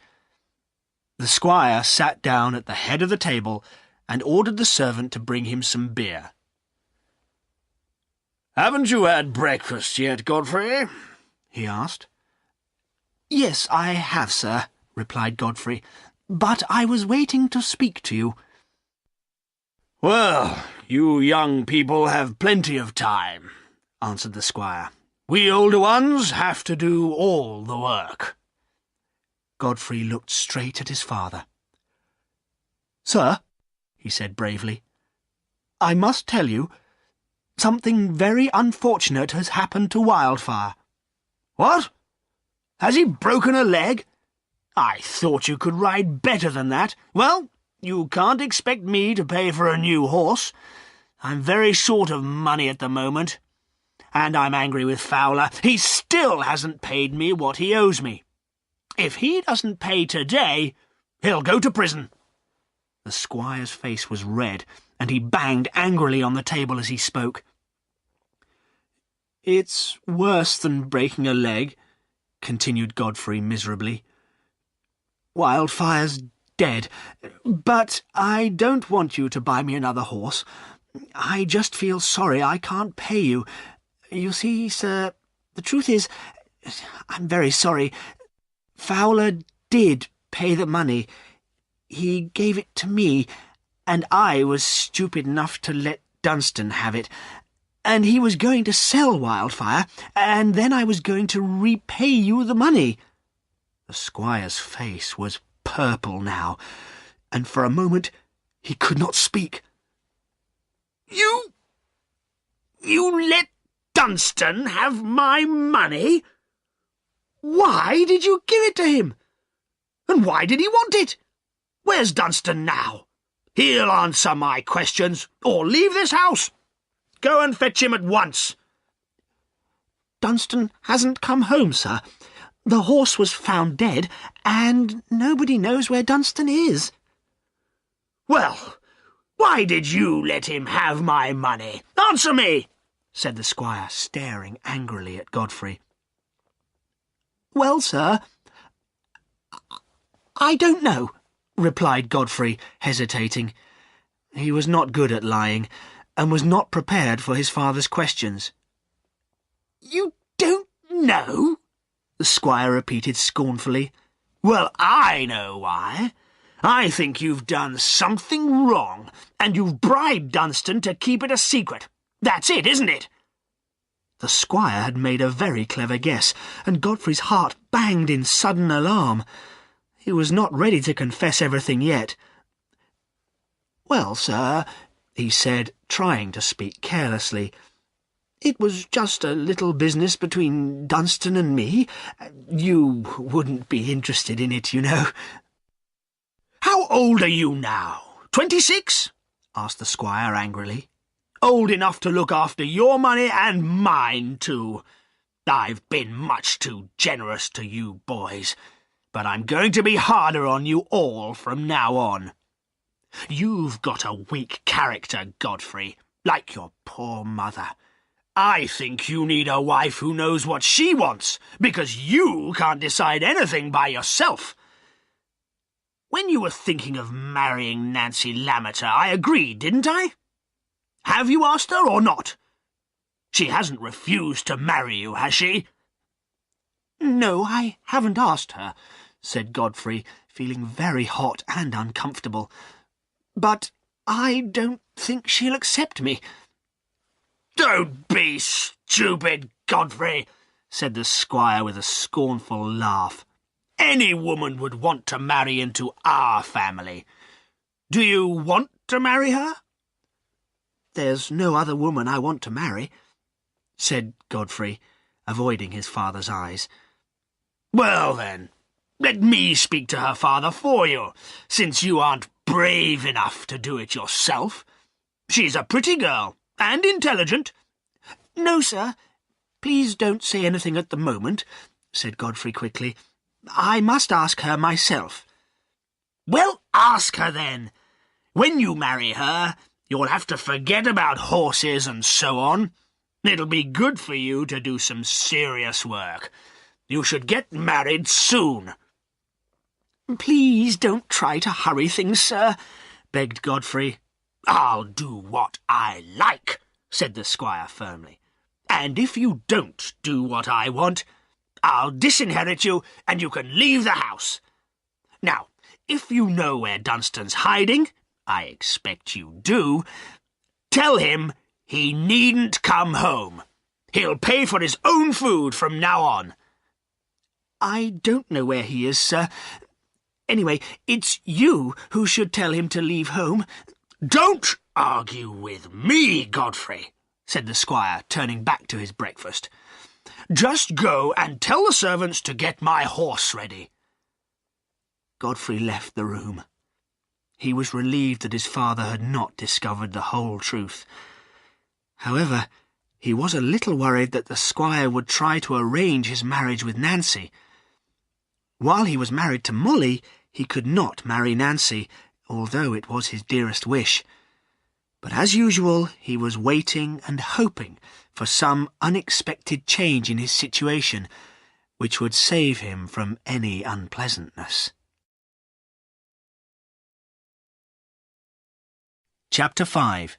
The squire sat down at the head of the table and ordered the servant to bring him some beer. "Haven't you had breakfast yet, Godfrey?" he asked. "Yes, I have, sir," replied Godfrey, "but I was waiting to speak to you." "Well, you young people have plenty of time," answered the squire. "We older ones have to do all the work." Godfrey looked straight at his father. "Sir," he said bravely, "I must tell you, something very unfortunate has happened to Wildfire." "What? Has he broken a leg? I thought you could ride better than that. Well, you can't expect me to pay for a new horse. I'm very short of money at the moment. And I'm angry with Fowler. He still hasn't paid me what he owes me. If he doesn't pay today, he'll go to prison." The squire's face was red, and he banged angrily on the table as he spoke. "It's worse than breaking a leg," continued Godfrey miserably. "Wildfire's dead, but I don't want you to buy me another horse. I just feel sorry I can't pay you. You see, sir, the truth is, I'm very sorry. Fowler did pay the money. He gave it to me, and I was stupid enough to let Dunstan have it. And he was going to sell Wildfire, and then I was going to repay you the money." The squire's face was purple now, and for a moment he could not speak. You let Dunstan have my money? Why did you give it to him? And why did he want it? Where's Dunstan now? He'll answer my questions, or leave this house. Go and fetch him at once. Dunstan hasn't come home, sir. The horse was found dead, and nobody knows where Dunstan is. Well, why did you let him have my money? Answer me, said the squire, staring angrily at Godfrey. Well, sir, I don't know, replied Godfrey, hesitating. He was not good at lying, and was not prepared for his father's questions. You don't know? The squire repeated scornfully. Well, I know why. I think you've done something wrong, and you've bribed Dunstan to keep it a secret. That's it, isn't it? The squire had made a very clever guess, and Godfrey's heart banged in sudden alarm. He was not ready to confess everything yet. Well, sir, he said, trying to speak carelessly, it was just a little business between Dunstan and me. You wouldn't be interested in it, you know. How old are you now? 26? asked the squire angrily. Old enough to look after your money and mine, too. I've been much too generous to you boys, but I'm going to be harder on you all from now on. You've got a weak character, Godfrey, like your poor mother. I think you need a wife who knows what she wants, because you can't decide anything by yourself. When you were thinking of marrying Nancy Lammeter, I agreed, didn't I? Have you asked her or not? She hasn't refused to marry you, has she? No, I haven't asked her, said Godfrey, feeling very hot and uncomfortable. But I don't think she'll accept me. Don't be stupid, Godfrey, said the squire with a scornful laugh. Any woman would want to marry into our family. Do you want to marry her? There's no other woman I want to marry, said Godfrey, avoiding his father's eyes. Well, then, let me speak to her father for you, since you aren't brave enough to do it yourself. She's a pretty girl, and intelligent. No, sir, please don't say anything at the moment, said Godfrey quickly. I must ask her myself. Well, ask her then. When you marry her, you'll have to forget about horses and so on. It'll be good for you to do some serious work. You should get married soon. Please don't try to hurry things, sir, begged Godfrey. I'll do what I like, said the squire firmly. And if you don't do what I want, I'll disinherit you and you can leave the house. Now, if you know where Dunstan's hiding, I expect you do, tell him he needn't come home. He'll pay for his own food from now on. I don't know where he is, sir. Anyway, it's you who should tell him to leave home. Don't argue with me, Godfrey, said the squire, turning back to his breakfast. Just go and tell the servants to get my horse ready. Godfrey left the room. He was relieved that his father had not discovered the whole truth. However, he was a little worried that the squire would try to arrange his marriage with Nancy. While he was married to Molly, he could not marry Nancy, although it was his dearest wish. But as usual, he was waiting and hoping for some unexpected change in his situation, which would save him from any unpleasantness. Chapter 5.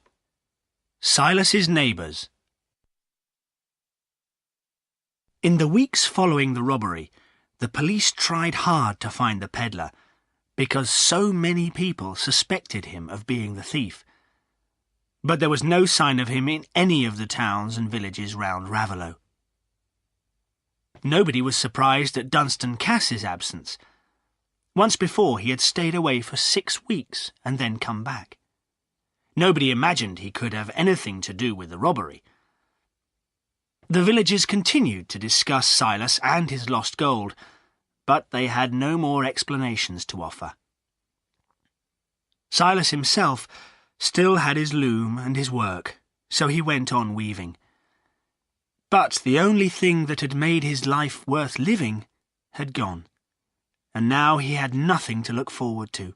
Silas's Neighbours. In the weeks following the robbery, the police tried hard to find the peddler, because so many people suspected him of being the thief. But there was no sign of him in any of the towns and villages round Raveloe. Nobody was surprised at Dunstan Cass's absence. Once before he had stayed away for 6 weeks and then come back. Nobody imagined he could have anything to do with the robbery. The villagers continued to discuss Silas and his lost gold, but they had no more explanations to offer. Silas himself still had his loom and his work, so he went on weaving. But the only thing that had made his life worth living had gone, and now he had nothing to look forward to.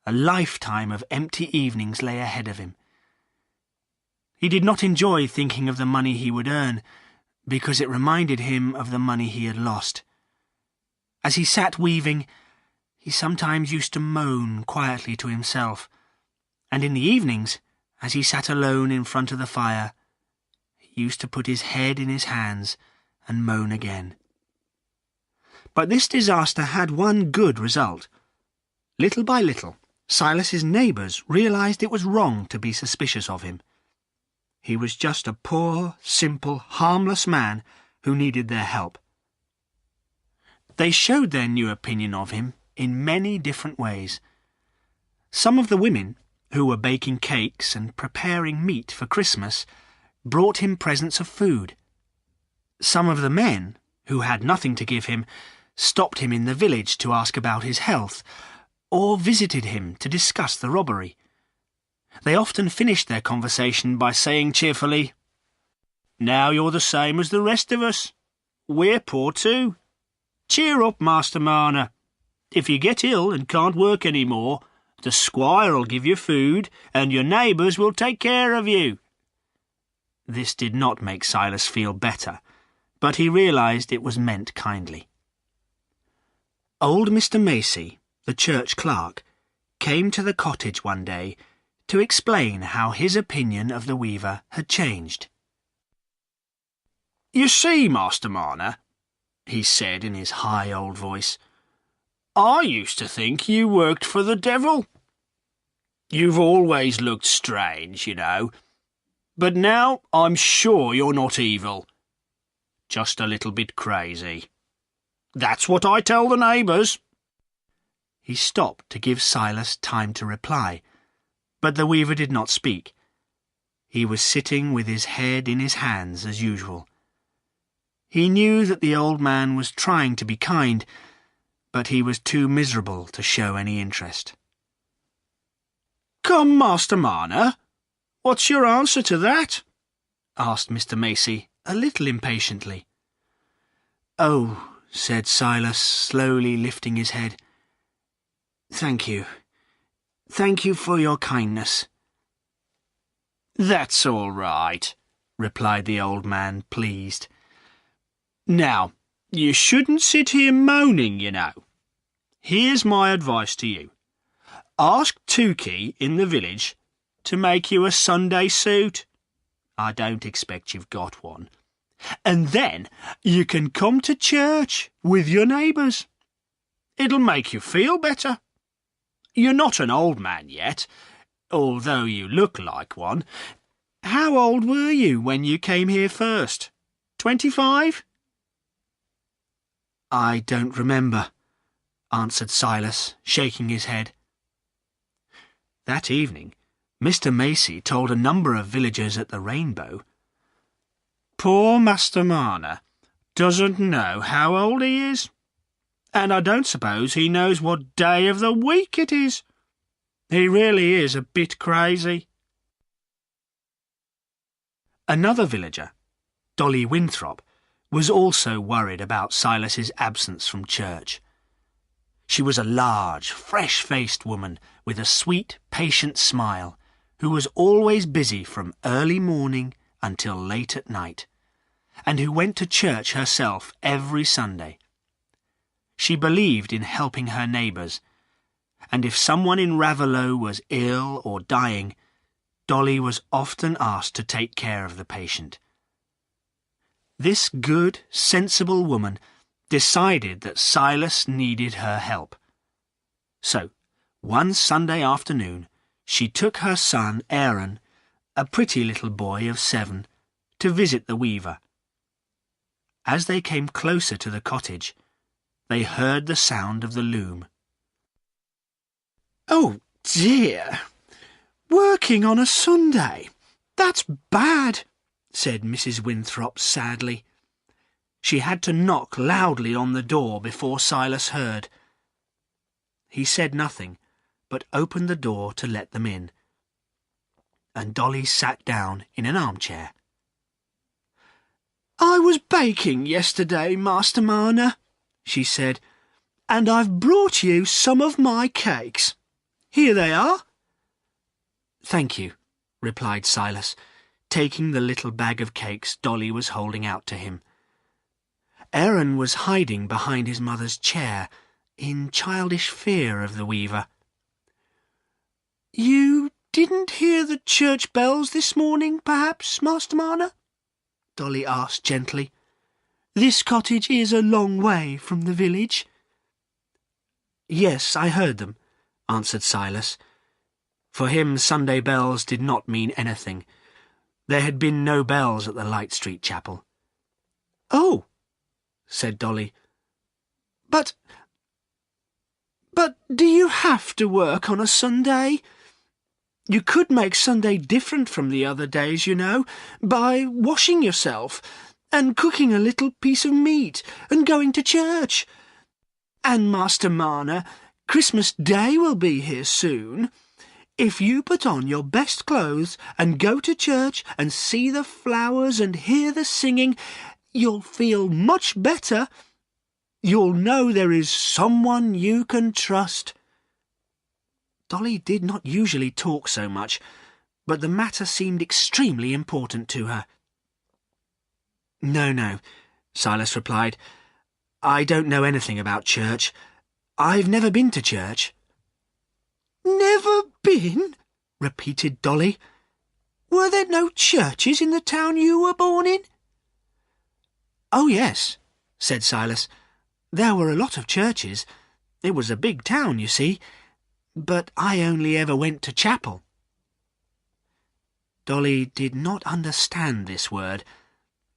A lifetime of empty evenings lay ahead of him. He did not enjoy thinking of the money he would earn, because it reminded him of the money he had lost. As he sat weaving, he sometimes used to moan quietly to himself, and in the evenings, as he sat alone in front of the fire, he used to put his head in his hands and moan again. But this disaster had one good result. Little by little, Silas's neighbours realised it was wrong to be suspicious of him. He was just a poor, simple, harmless man who needed their help. They showed their new opinion of him in many different ways. Some of the women, who were baking cakes and preparing meat for Christmas, brought him presents of food. Some of the men, who had nothing to give him, stopped him in the village to ask about his health, or visited him to discuss the robbery. They often finished their conversation by saying cheerfully, "Now you're the same as the rest of us. We're poor too. Cheer up, Master Marner. If you get ill and can't work any more, the squire'll give you food, and your neighbours will take care of you." This did not make Silas feel better, but he realised it was meant kindly. Old Mr. Macey, the church clerk, came to the cottage one day to explain how his opinion of the weaver had changed. "You see, Master Marner," he said in his high old voice, "I used to think you worked for the devil. You've always looked strange, you know, but now I'm sure you're not evil. Just a little bit crazy. That's what I tell the neighbours." He stopped to give Silas time to reply, but the weaver did not speak. He was sitting with his head in his hands as usual. He knew that the old man was trying to be kind, but he was too miserable to show any interest. "Come, Master Marner, what's your answer to that?" asked Mr. Macey, a little impatiently. "Oh," said Silas, slowly lifting his head. "Thank you. Thank you for your kindness." "That's all right," replied the old man, pleased. "Now, you shouldn't sit here moaning, you know. Here's my advice to you. Ask Tukey in the village to make you a Sunday suit. I don't expect you've got one. And then you can come to church with your neighbours. It'll make you feel better. You're not an old man yet, although you look like one. How old were you when you came here first? 25? "I don't remember," answered Silas, shaking his head. That evening, Mr. Macey told a number of villagers at the Rainbow, "Poor Master Marner doesn't know how old he is, and I don't suppose he knows what day of the week it is. He really is a bit crazy." Another villager, Dolly Winthrop, was also worried about Silas's absence from church. She was a large, fresh-faced woman with a sweet, patient smile, who was always busy from early morning until late at night, and who went to church herself every Sunday. She believed in helping her neighbours, and if someone in Raveloe was ill or dying, Dolly was often asked to take care of the patient. This good, sensible woman decided that Silas needed her help. So, one Sunday afternoon, she took her son Aaron, a pretty little boy of 7, to visit the weaver. As they came closer to the cottage, they heard the sound of the loom. "Oh dear! Working on a Sunday! That's bad," said Mrs. Winthrop sadly. She had to knock loudly on the door before Silas heard. He said nothing, but opened the door to let them in, and Dolly sat down in an armchair. "I was baking yesterday, Master Marner," she said, "and I've brought you some of my cakes. Here they are." "Thank you," replied Silas, taking the little bag of cakes Dolly was holding out to him. Aaron was hiding behind his mother's chair, in childish fear of the weaver. "You didn't hear the church bells this morning, perhaps, Master Marner?" Dolly asked gently. "This cottage is a long way from the village." "Yes, I heard them," answered Silas. For him, Sunday bells did not mean anything. There had been no bells at the Light Street Chapel. "Oh," said Dolly. But do you have to work on a Sunday? You could make Sunday different from the other days, you know, by washing yourself, and cooking a little piece of meat, and going to church. And, Master Marner, Christmas Day will be here soon. If you put on your best clothes and go to church and see the flowers and hear the singing, you'll feel much better. You'll know there is someone you can trust." Dolly did not usually talk so much, but the matter seemed extremely important to her. No, Silas replied. "I don't know anything about church. I've never been to church." "Never been?" repeated Dolly. "Were there no churches in the town you were born in?" "Oh, yes," said Silas. "There were a lot of churches. It was a big town, you see. But I only ever went to chapel." Dolly did not understand this word,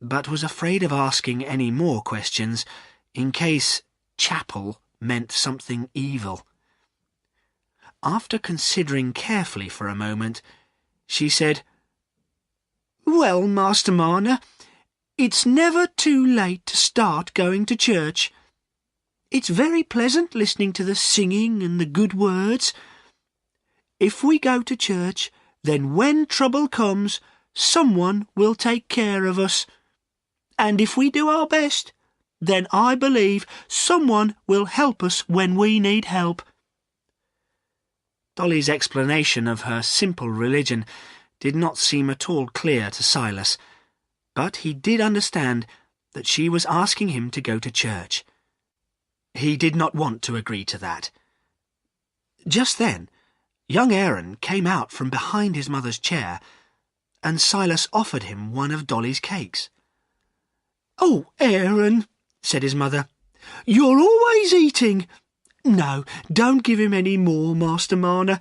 but was afraid of asking any more questions in case chapel meant something evil. After considering carefully for a moment, she said, "Well, Master Marner, it's never too late to start going to church. It's very pleasant listening to the singing and the good words. If we go to church, then when trouble comes, someone will take care of us. And if we do our best, then I believe someone will help us when we need help." Dolly's explanation of her simple religion did not seem at all clear to Silas, but he did understand that she was asking him to go to church. He did not want to agree to that. Just then, young Aaron came out from behind his mother's chair, and Silas offered him one of Dolly's cakes. "Oh, Aaron," said his mother, "you're always eating. No, don't give him any more, Master Marner.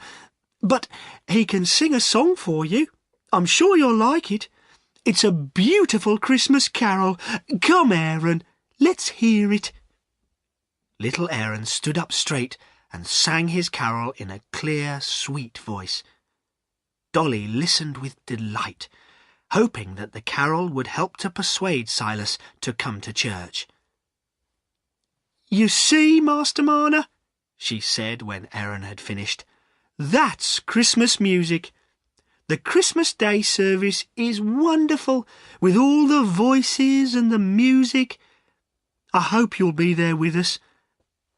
But he can sing a song for you. I'm sure you'll like it. It's a beautiful Christmas carol. Come, Aaron, let's hear it." Little Aaron stood up straight and sang his carol in a clear, sweet voice. Dolly listened with delight, hoping that the carol would help to persuade Silas to come to church. "You see, Master Marner," she said when Aaron had finished, "that's Christmas music. The Christmas Day service is wonderful, with all the voices and the music. I hope you'll be there with us.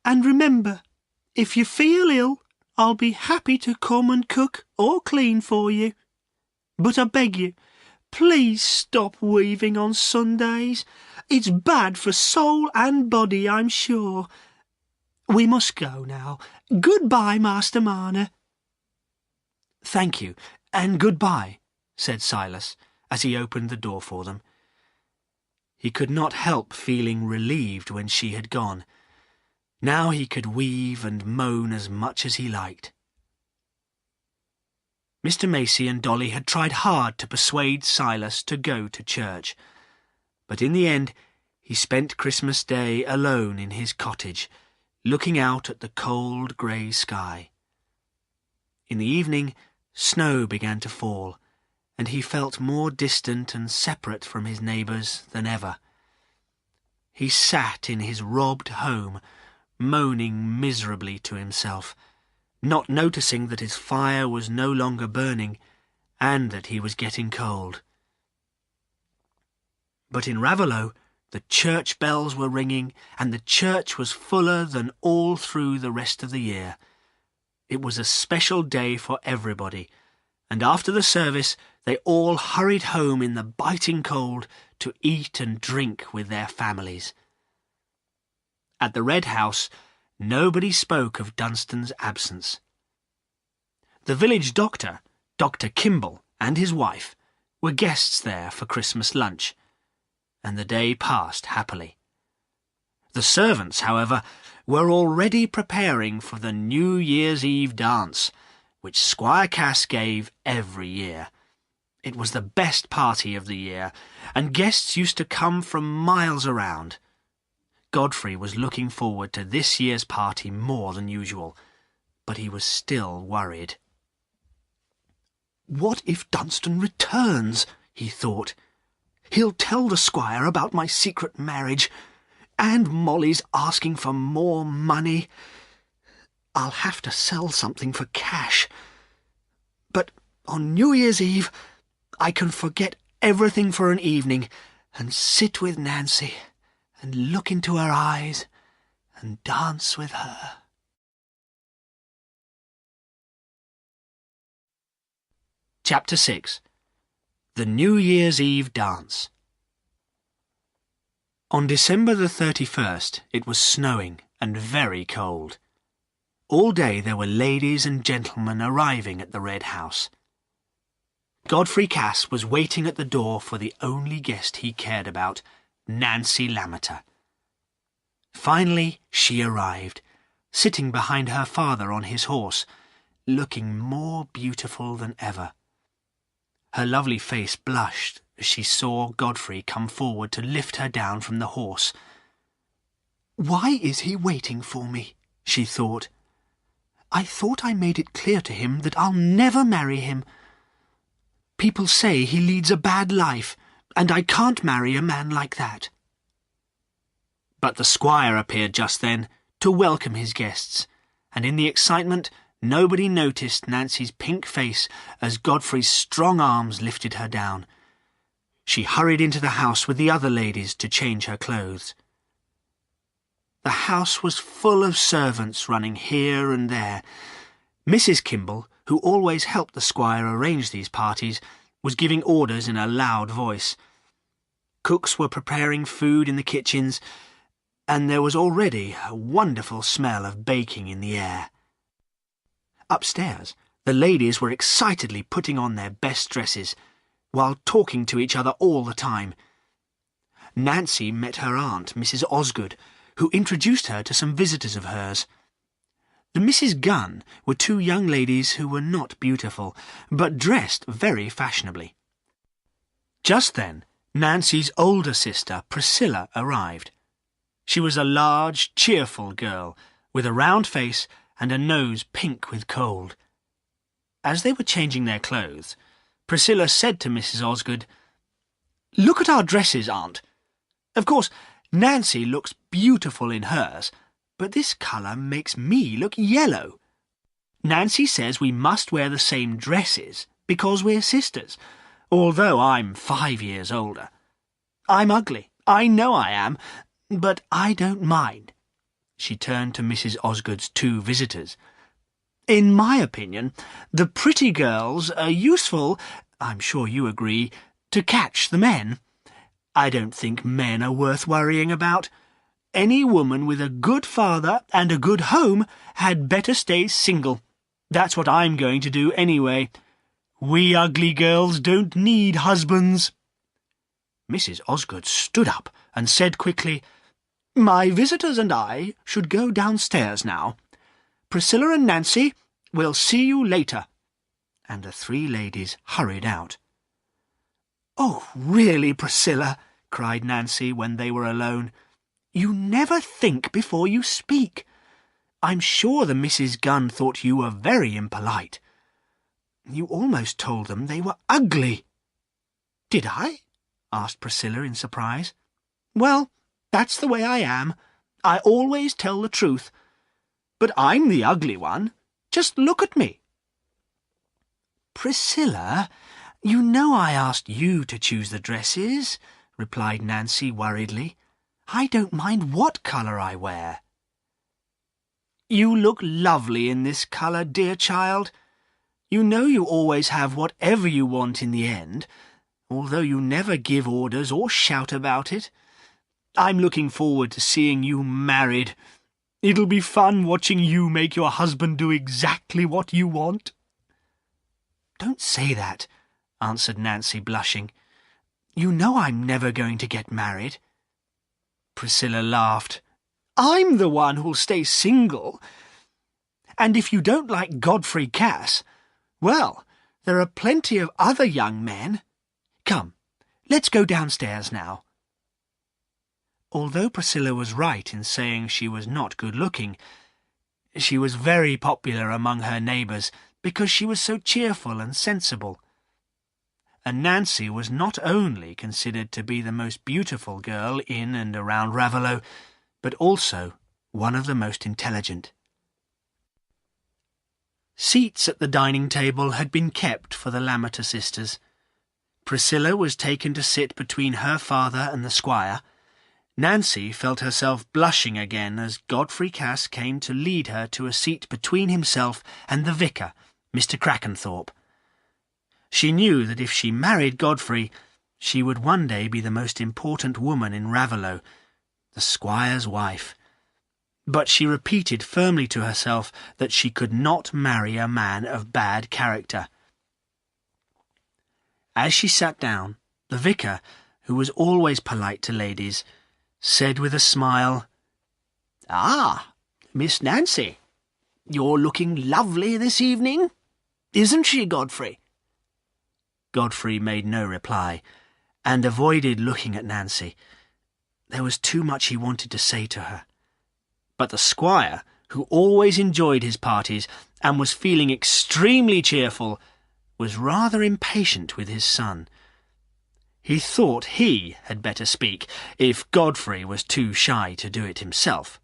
And remember, if you feel ill, I'll be happy to come and cook or clean for you. But I beg you, please stop weaving on Sundays. It's bad for soul and body, I'm sure. We must go now. Goodbye, Master Marner." "Thank you, and goodbye," said Silas, as he opened the door for them. He could not help feeling relieved when she had gone. Now he could weave and moan as much as he liked. Mr. Macey and Dolly had tried hard to persuade Silas to go to church, but in the end he spent Christmas Day alone in his cottage, looking out at the cold grey sky. In the evening, snow began to fall, and he felt more distant and separate from his neighbours than ever. He sat in his robbed home, moaning miserably to himself, not noticing that his fire was no longer burning and that he was getting cold. But in Raveloe, the church bells were ringing, and the church was fuller than all through the rest of the year. It was a special day for everybody, and after the service they all hurried home in the biting cold to eat and drink with their families. At the Red House, nobody spoke of Dunstan's absence. The village doctor, Dr. Kimball, and his wife were guests there for Christmas lunch, and the day passed happily. The servants, however, were already preparing for the New Year's Eve dance, which Squire Cass gave every year. It was the best party of the year, and guests used to come from miles around. Godfrey was looking forward to this year's party more than usual, but he was still worried. "What if Dunstan returns?" he thought. "He'll tell the squire about my secret marriage, and Molly's asking for more money. I'll have to sell something for cash. But on New Year's Eve, I can forget everything for an evening and sit with Nancy and look into her eyes and dance with her." Chapter 6. The New Year's Eve Dance. On December the 31st, it was snowing and very cold. All day there were ladies and gentlemen arriving at the Red House. Godfrey Cass was waiting at the door for the only guest he cared about, Nancy Lammeter. Finally she arrived, sitting behind her father on his horse, looking more beautiful than ever. Her lovely face blushed as she saw Godfrey come forward to lift her down from the horse. "Why is he waiting for me?" she thought. "I thought I made it clear to him that I'll never marry him. People say he leads a bad life, and I can't marry a man like that." But the squire appeared just then to welcome his guests, and in the excitement nobody noticed Nancy's pink face as Godfrey's strong arms lifted her down. She hurried into the house with the other ladies to change her clothes. The house was full of servants running here and there. Mrs. Kimball, who always helped the squire arrange these parties, was giving orders in a loud voice. Cooks were preparing food in the kitchens, and there was already a wonderful smell of baking in the air. Upstairs, the ladies were excitedly putting on their best dresses, while talking to each other all the time. Nancy met her aunt, Mrs. Osgood, who introduced her to some visitors of hers. The Misses Gunn were two young ladies who were not beautiful, but dressed very fashionably. Just then, Nancy's older sister, Priscilla, arrived. She was a large, cheerful girl, with a round face and a nose pink with cold. As they were changing their clothes, Priscilla said to Mrs. Osgood, "Look at our dresses, Aunt. Of course, Nancy looks beautiful in hers, but this colour makes me look yellow. Nancy says we must wear the same dresses because we're sisters, although I'm 5 years older. I'm ugly, I know I am, but I don't mind." She turned to Mrs. Osgood's two visitors. "In my opinion, the pretty girls are useful, I'm sure you agree, to catch the men. I don't think men are worth worrying about. Any woman with a good father and a good home had better stay single. That's what I'm going to do anyway. We ugly girls don't need husbands." Mrs. Osgood stood up and said quickly, "My visitors and I should go downstairs now. Priscilla and Nancy, we'll see you later." And the three ladies hurried out. "Oh, really, Priscilla," cried Nancy when they were alone, "you never think before you speak. I'm sure the Misses Gunn thought you were very impolite. You almost told them they were ugly Did I? Asked Priscilla in surprise. Well, that's the way I am. I always tell the truth. But I'm the ugly one. Just look at me. Priscilla, you know I asked you to choose the dresses, replied Nancy worriedly. I don't mind what colour I wear. You look lovely in this colour, dear child. You know you always have whatever you want in the end, although you never give orders or shout about it. I'm looking forward to seeing you married. It'll be fun watching you make your husband do exactly what you want. Don't say that, answered Nancy, blushing. You know I'm never going to get married. Priscilla laughed. I'm the one who'll stay single. And if you don't like Godfrey Cass, well, there are plenty of other young men. Come, let's go downstairs now. Although Priscilla was right in saying she was not good-looking, she was very popular among her neighbours because she was so cheerful and sensible. And Nancy was not only considered to be the most beautiful girl in and around Raveloe, but also one of the most intelligent. Seats at the dining table had been kept for the Lammeter sisters. Priscilla was taken to sit between her father and the squire. Nancy felt herself blushing again as Godfrey Cass came to lead her to a seat between himself and the vicar, Mr. Crackenthorpe. She knew that if she married Godfrey, she would one day be the most important woman in Raveloe, the squire's wife. But she repeated firmly to herself that she could not marry a man of bad character. As she sat down, the vicar, who was always polite to ladies, said with a smile, "Ah, Miss Nancy, you're looking lovely this evening. Isn't she, Godfrey?" Godfrey made no reply, and avoided looking at Nancy. There was too much he wanted to say to her. But the squire, who always enjoyed his parties and was feeling extremely cheerful, was rather impatient with his son. He thought he had better speak, if Godfrey was too shy to do it himself.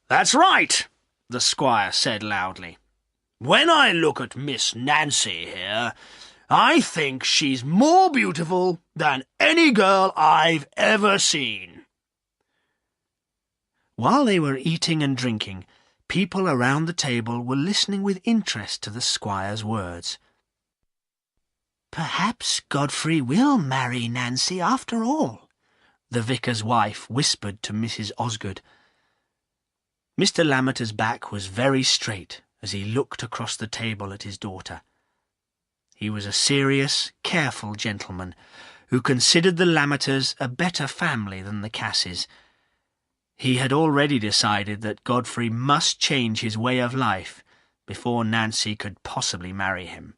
"That's right," the squire said loudly. "When I look at Miss Nancy here, I think she's more beautiful than any girl I've ever seen." While they were eating and drinking, people around the table were listening with interest to the squire's words. "Perhaps Godfrey will marry Nancy after all," the vicar's wife whispered to Mrs. Osgood. Mr. Lammeter's back was very straight as he looked across the table at his daughter. He was a serious, careful gentleman who considered the Lammeters a better family than the Casses. He had already decided that Godfrey must change his way of life before Nancy could possibly marry him.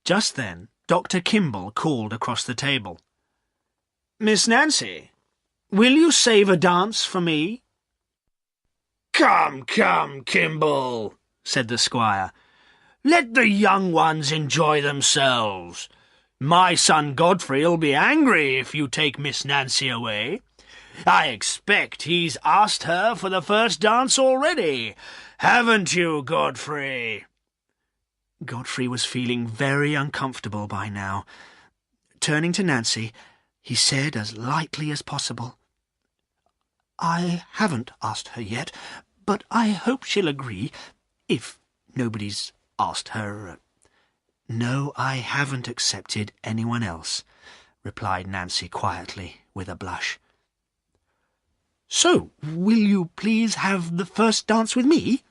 Just then, Dr. Kimball called across the table. "Miss Nancy, will you save a dance for me?" "Come, come, Kimball," said the squire. "Let the young ones enjoy themselves. My son Godfrey'll be angry if you take Miss Nancy away. I expect he's asked her for the first dance already. Haven't you, Godfrey?" Godfrey was feeling very uncomfortable by now. Turning to Nancy, he said as lightly as possible, "I haven't asked her yet, but I hope she'll agree, if nobody's asked her." "No, I haven't accepted anyone else," replied Nancy quietly, with a blush. "So, will you please have the first dance with me?"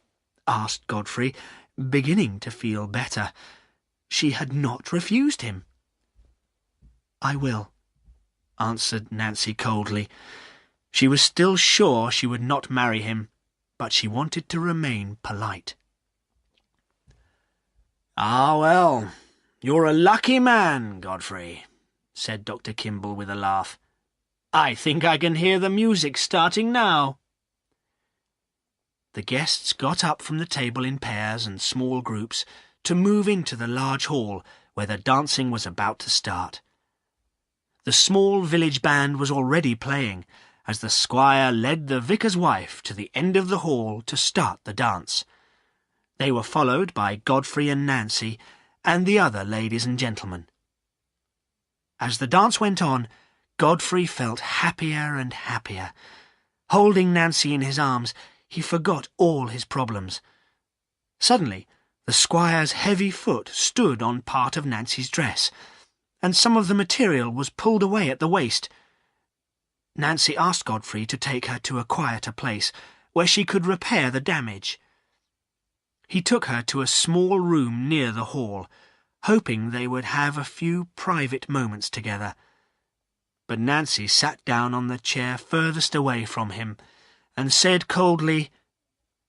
asked Godfrey, beginning to feel better. She had not refused him. "I will," answered Nancy coldly. She was still sure she would not marry him, but she wanted to remain polite. "Ah, well, you're a lucky man, Godfrey," said Dr. Kimball with a laugh. "I think I can hear the music starting now." The guests got up from the table in pairs and small groups to move into the large hall where the dancing was about to start. The small village band was already playing, as the squire led the vicar's wife to the end of the hall to start the dance. They were followed by Godfrey and Nancy, and the other ladies and gentlemen. As the dance went on, Godfrey felt happier and happier. Holding Nancy in his arms, he forgot all his problems. Suddenly, the squire's heavy foot stood on part of Nancy's dress, and some of the material was pulled away at the waist. Nancy asked Godfrey to take her to a quieter place, where she could repair the damage. He took her to a small room near the hall, hoping they would have a few private moments together. But Nancy sat down on the chair furthest away from him, and said coldly,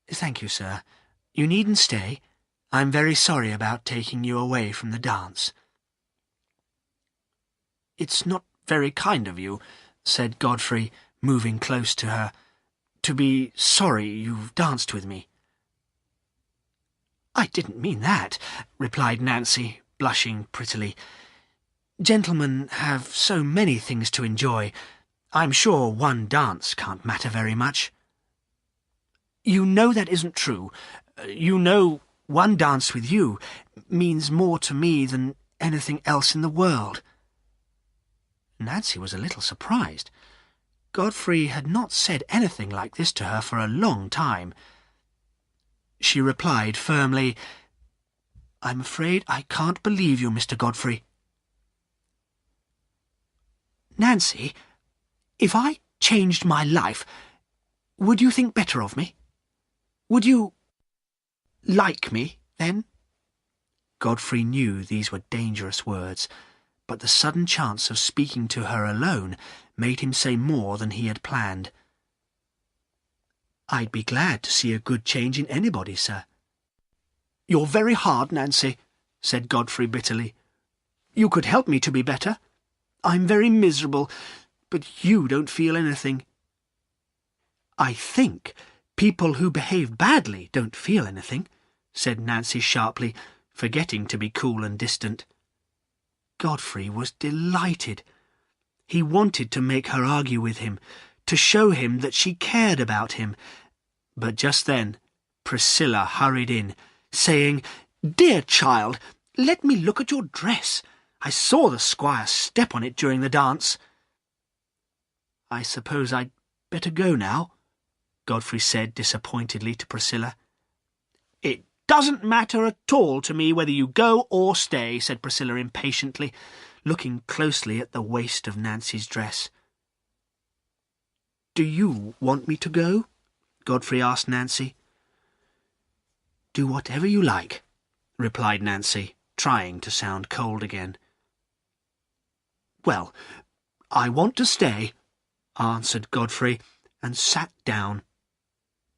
"Thank you, sir. You needn't stay. I'm very sorry about taking you away from the dance." "It's not very kind of you," said Godfrey, moving close to her, "to be sorry you've danced with me." "I didn't mean that," replied Nancy, blushing prettily. "Gentlemen have so many things to enjoy. I'm sure one dance can't matter very much." "You know that isn't true. You know one dance with you means more to me than anything else in the world." Nancy was a little surprised. Godfrey had not said anything like this to her for a long time. She replied firmly, "I'm afraid I can't believe you, Mr. Godfrey." "Nancy, if I changed my life, would you think better of me? Would you like me, then?" Godfrey knew these were dangerous words, but the sudden chance of speaking to her alone made him say more than he had planned. "I'd be glad to see a good change in anybody, sir." "You're very hard, Nancy," said Godfrey bitterly. "You could help me to be better. I'm very miserable, but you don't feel anything." "I think people who behave badly don't feel anything," said Nancy sharply, forgetting to be cool and distant. Godfrey was delighted. He wanted to make her argue with him, to show him that she cared about him. But just then Priscilla hurried in, saying, "Dear child, let me look at your dress. I saw the squire step on it during the dance." "I suppose I'd better go now," Godfrey said disappointedly to Priscilla. "It doesn't matter at all to me whether you go or stay," said Priscilla impatiently, looking closely at the waist of Nancy's dress. "Do you want me to go?" Godfrey asked Nancy. "Do whatever you like," replied Nancy, trying to sound cold again. "Well, I want to stay," answered Godfrey, and sat down.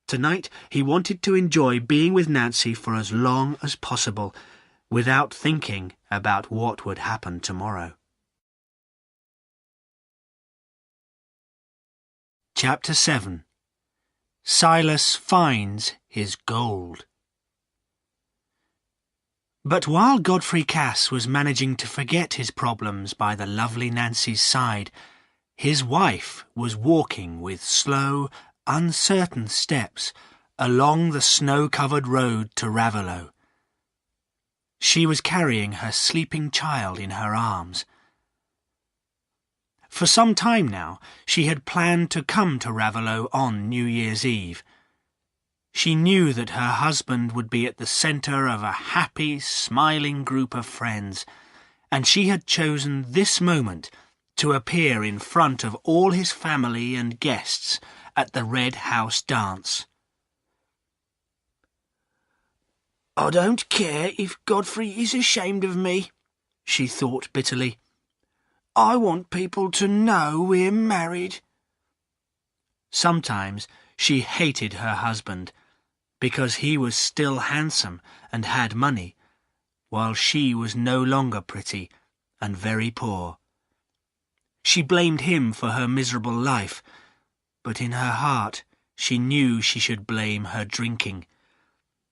Tonight he wanted to enjoy being with Nancy for as long as possible, without thinking about what would happen tomorrow. Chapter 7. Silas finds his gold. But while Godfrey Cass was managing to forget his problems by the lovely Nancy's side, his wife was walking with slow, uncertain steps along the snow-covered road to Raveloe. She was carrying her sleeping child in her arms. For some time now, she had planned to come to Raveloe on New Year's Eve. She knew that her husband would be at the centre of a happy, smiling group of friends, and she had chosen this moment to appear in front of all his family and guests at the Red House dance. "I don't care if Godfrey is ashamed of me," she thought bitterly. "I want people to know we're married." Sometimes she hated her husband, because he was still handsome and had money, while she was no longer pretty and very poor. She blamed him for her miserable life, but in her heart she knew she should blame her drinking.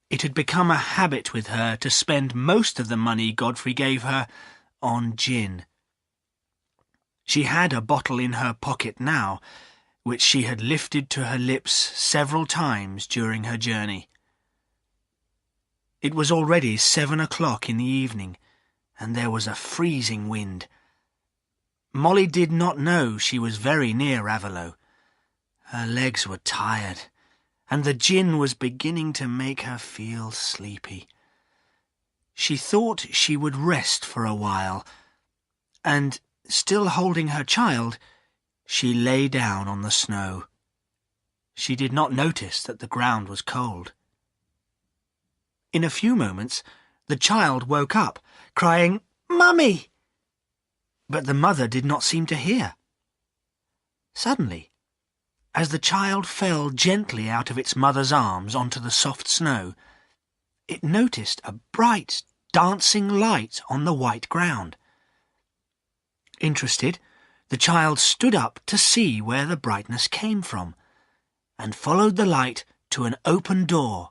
It had become a habit with her to spend most of the money Godfrey gave her on gin. She had a bottle in her pocket now, which she had lifted to her lips several times during her journey. It was already 7 o'clock in the evening, and there was a freezing wind. Molly did not know she was very near Raveloe. Her legs were tired, and the gin was beginning to make her feel sleepy. She thought she would rest for a while, and, still holding her child, she lay down on the snow. She did not notice that the ground was cold. In a few moments, the child woke up, crying, "Mummy!" But the mother did not seem to hear. Suddenly, as the child fell gently out of its mother's arms onto the soft snow, it noticed a bright, dancing light on the white ground. Interested, the child stood up to see where the brightness came from, and followed the light to an open door,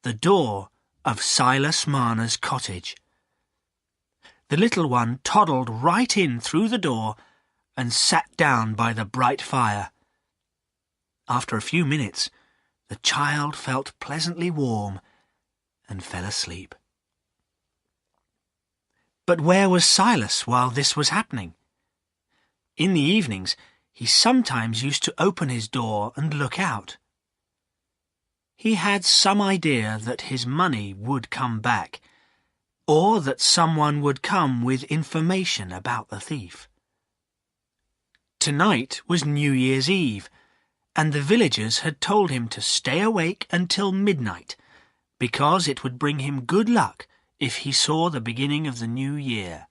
the door of Silas Marner's cottage. The little one toddled right in through the door and sat down by the bright fire. After a few minutes, the child felt pleasantly warm and fell asleep. But where was Silas while this was happening? In the evenings, he sometimes used to open his door and look out. He had some idea that his money would come back, or that someone would come with information about the thief. Tonight was New Year's Eve, and the villagers had told him to stay awake until midnight, because it would bring him good luck if he saw the beginning of the new year.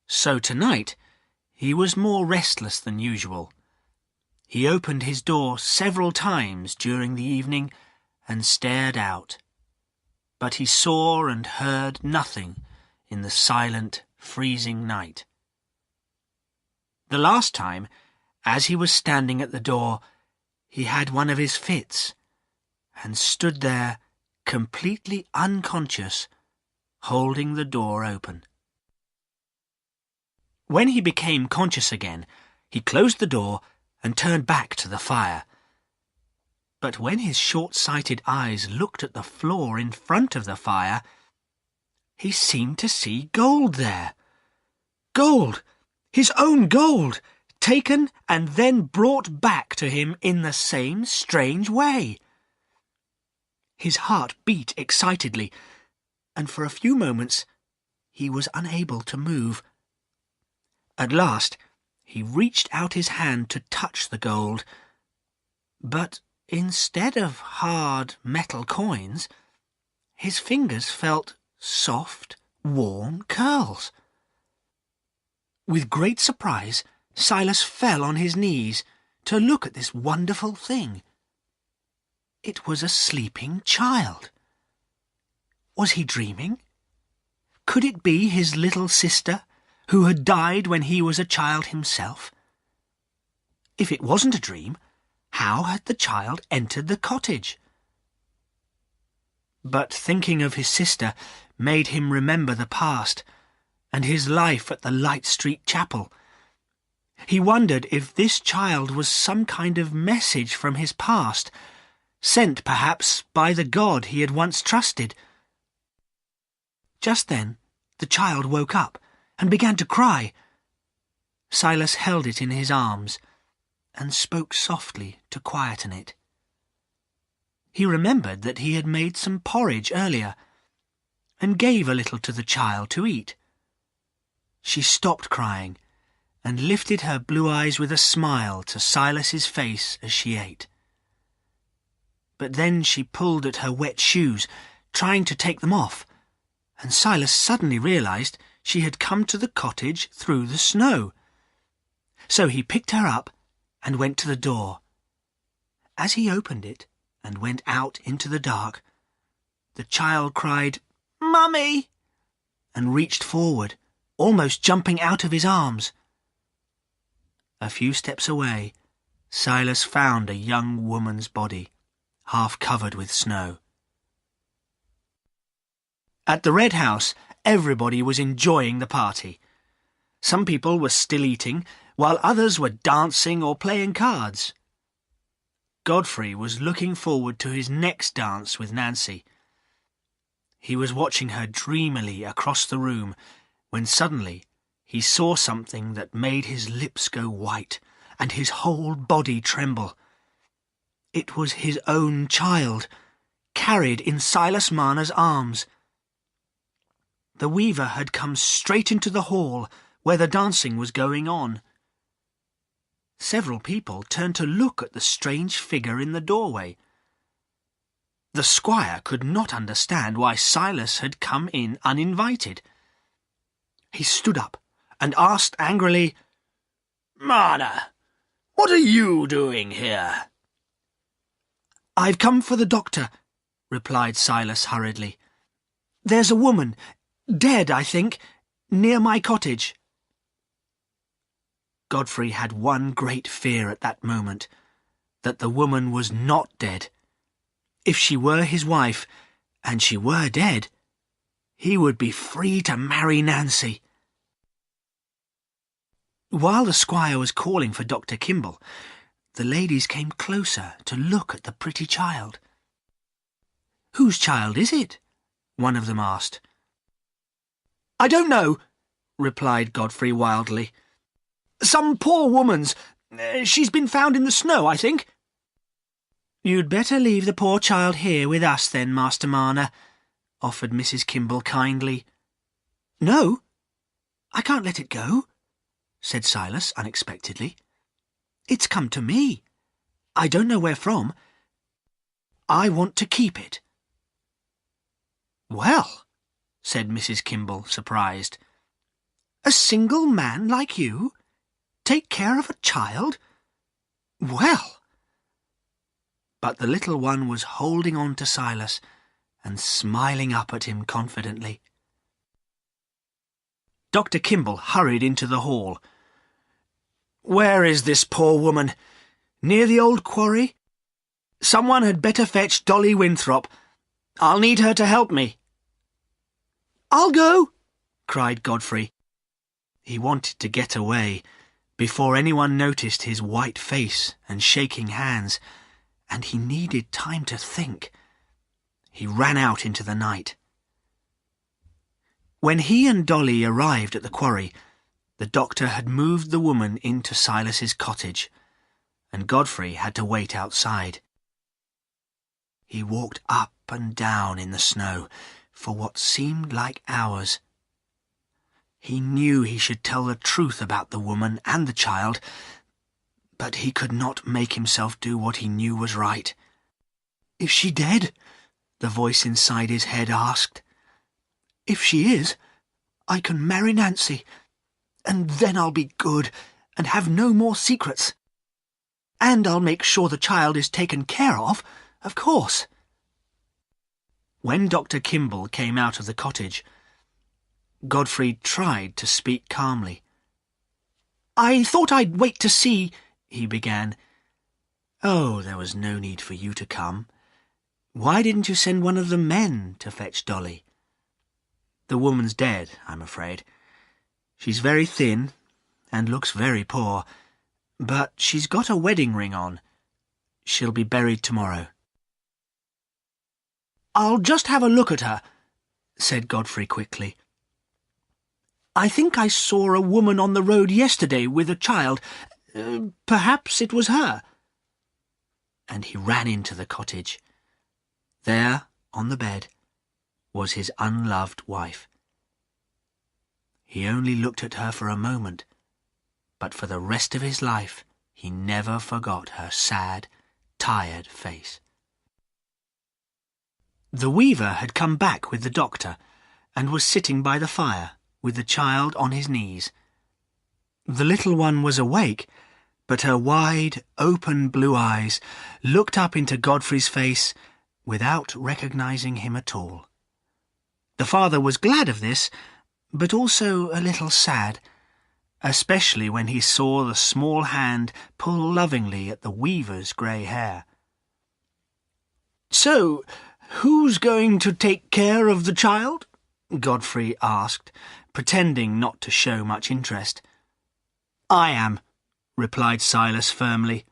So tonight he was more restless than usual. He opened his door several times during the evening and stared out, but he saw and heard nothing in the silent, freezing night. The last time, as he was standing at the door, he had one of his fits, and stood there completely unconscious, holding the door open. When he became conscious again, he closed the door and turned back to the fire. But when his short-sighted eyes looked at the floor in front of the fire, he seemed to see gold there. Gold! His own gold! Taken and then brought back to him in the same strange way. His heart beat excitedly, and for a few moments he was unable to move. At last he reached out his hand to touch the gold, but instead of hard metal coins, his fingers felt soft, warm curls. With great surprise, Silas fell on his knees to look at this wonderful thing. It was a sleeping child. Was he dreaming? Could it be his little sister, who had died when he was a child himself? If it wasn't a dream, how had the child entered the cottage? But thinking of his sister made him remember the past and his life at the Light Street Chapel. He wondered if this child was some kind of message from his past, sent perhaps by the God he had once trusted. Just then the child woke up and began to cry. Silas held it in his arms and spoke softly to quieten it. He remembered that he had made some porridge earlier and gave a little to the child to eat. She stopped crying and lifted her blue eyes with a smile to Silas's face as she ate. But then she pulled at her wet shoes, trying to take them off, and Silas suddenly realized she had come to the cottage through the snow. So he picked her up and went to the door. As he opened it and went out into the dark, the child cried, "Mummy!" and reached forward, almost jumping out of his arms. A few steps away, Silas found a young woman's body, half covered with snow. At the Red House, everybody was enjoying the party. Some people were still eating, while others were dancing or playing cards. Godfrey was looking forward to his next dance with Nancy. He was watching her dreamily across the room when suddenly he saw something that made his lips go white and his whole body tremble. It was his own child, carried in Silas Marner's arms. The weaver had come straight into the hall where the dancing was going on. Several people turned to look at the strange figure in the doorway. The squire could not understand why Silas had come in uninvited. He stood up and asked angrily, "Marner, what are you doing here?" "I've come for the doctor," replied Silas hurriedly. "There's a woman, dead, I think, near my cottage." Godfrey had one great fear at that moment, that the woman was not dead. If she were his wife, and she were dead, he would be free to marry Nancy. While the squire was calling for Dr. Kimball, the ladies came closer to look at the pretty child. "Whose child is it?" one of them asked. "I don't know," replied Godfrey wildly. "Some poor woman's. She's been found in the snow, I think." "You'd better leave the poor child here with us then, Master Marner," offered Mrs. Kimball kindly. "No, I can't let it go," said Silas unexpectedly. "It's come to me. I don't know where from. I want to keep it." "Well," said Mrs. Kimball, surprised. "A single man like you? Take care of a child? Well!" But the little one was holding on to Silas and smiling up at him confidently. Dr. Kimball hurried into the hall. "Where is this poor woman? Near the old quarry? Someone had better fetch Dolly Winthrop. I'll need her to help me." "I'll go," cried Godfrey. He wanted to get away before anyone noticed his white face and shaking hands, and he needed time to think. He ran out into the night. When he and Dolly arrived at the quarry, the doctor had moved the woman into Silas's cottage, and Godfrey had to wait outside. He walked up and down in the snow for what seemed like hours. He knew he should tell the truth about the woman and the child, but he could not make himself do what he knew was right. "Is she dead?" the voice inside his head asked. "If she is, I can marry Nancy, and then I'll be good and have no more secrets. And I'll make sure the child is taken care of course." When Dr. Kimball came out of the cottage, Godfrey tried to speak calmly. "I thought I'd wait to see," he began. "Oh, there was no need for you to come. Why didn't you send one of the men to fetch Dolly? The woman's dead, I'm afraid. She's very thin and looks very poor, but she's got a wedding ring on. She'll be buried tomorrow." "I'll just have a look at her," said Godfrey quickly. "I think I saw a woman on the road yesterday with a child. Perhaps it was her." And he ran into the cottage. There, on the bed, was his unloved wife. He only looked at her for a moment, but for the rest of his life he never forgot her sad, tired face. The weaver had come back with the doctor and was sitting by the fire with the child on his knees. The little one was awake, but her wide, open blue eyes looked up into Godfrey's face without recognizing him at all. The father was glad of this, but also a little sad, especially when he saw the small hand pull lovingly at the weaver's grey hair. "So, who's going to take care of the child?" Godfrey asked, pretending not to show much interest. "I am," replied Silas firmly.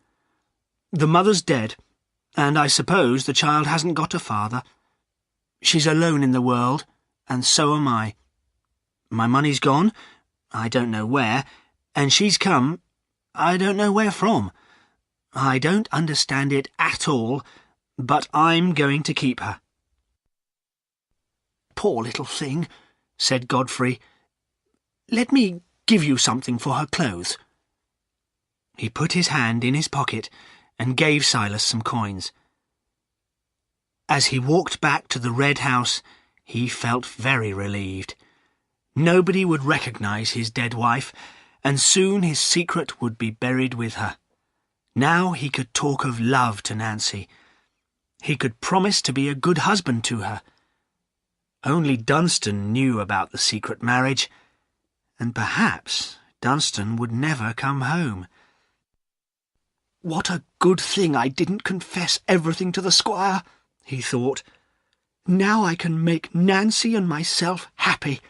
"The mother's dead, and I suppose the child hasn't got a father. She's alone in the world, and so am I. My money's gone, I don't know where, and she's come, I don't know where from. I don't understand it at all, but I'm going to keep her." "Poor little thing," said Godfrey. "Let me give you something for her clothes." He put his hand in his pocket and gave Silas some coins. As he walked back to the red house, he felt very relieved. Nobody would recognize his dead wife, and soon his secret would be buried with her. Now he could talk of love to Nancy. He could promise to be a good husband to her. Only Dunstan knew about the secret marriage, and perhaps Dunstan would never come home. "What a good thing I didn't confess everything to the squire," he thought. "Now I can make Nancy and myself happy.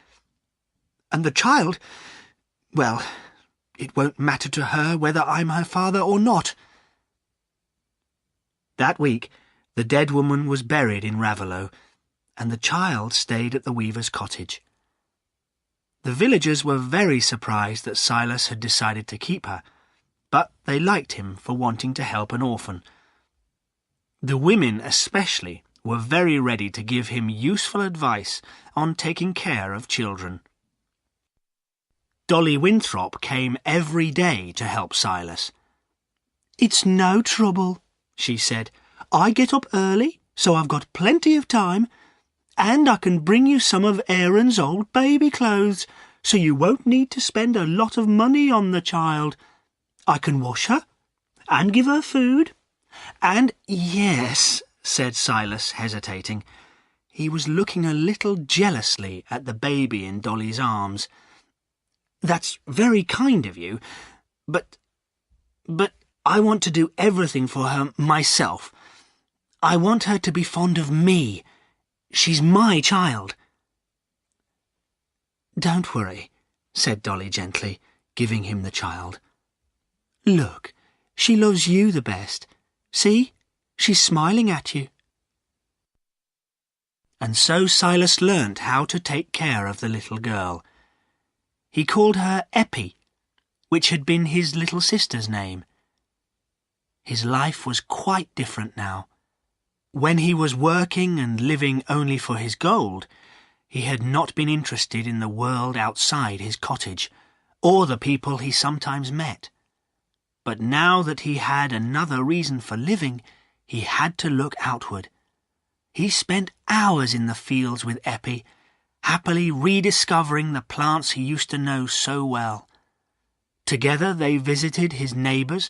And the child, well, it won't matter to her whether I'm her father or not." That week, the dead woman was buried in Raveloe, and the child stayed at the weaver's cottage. The villagers were very surprised that Silas had decided to keep her, but they liked him for wanting to help an orphan. The women especially were very ready to give him useful advice on taking care of children. Dolly Winthrop came every day to help Silas. "It's no trouble," she said. "I get up early, so I've got plenty of time, and I can bring you some of Aaron's old baby clothes, so you won't need to spend a lot of money on the child. I can wash her, and give her food, and—" "Yes," said Silas, hesitating. He was looking a little jealously at the baby in Dolly's arms. "That's very kind of you, but I want to do everything for her myself. I want her to be fond of me. She's my child." "Don't worry," said Dolly gently, giving him the child. "Look, she loves you the best. See, she's smiling at you." And so Silas learnt how to take care of the little girl. He called her Eppie, which had been his little sister's name. His life was quite different now. When he was working and living only for his gold, he had not been interested in the world outside his cottage, or the people he sometimes met. But now that he had another reason for living, he had to look outward. He spent hours in the fields with Eppie, happily rediscovering the plants he used to know so well. Together they visited his neighbours,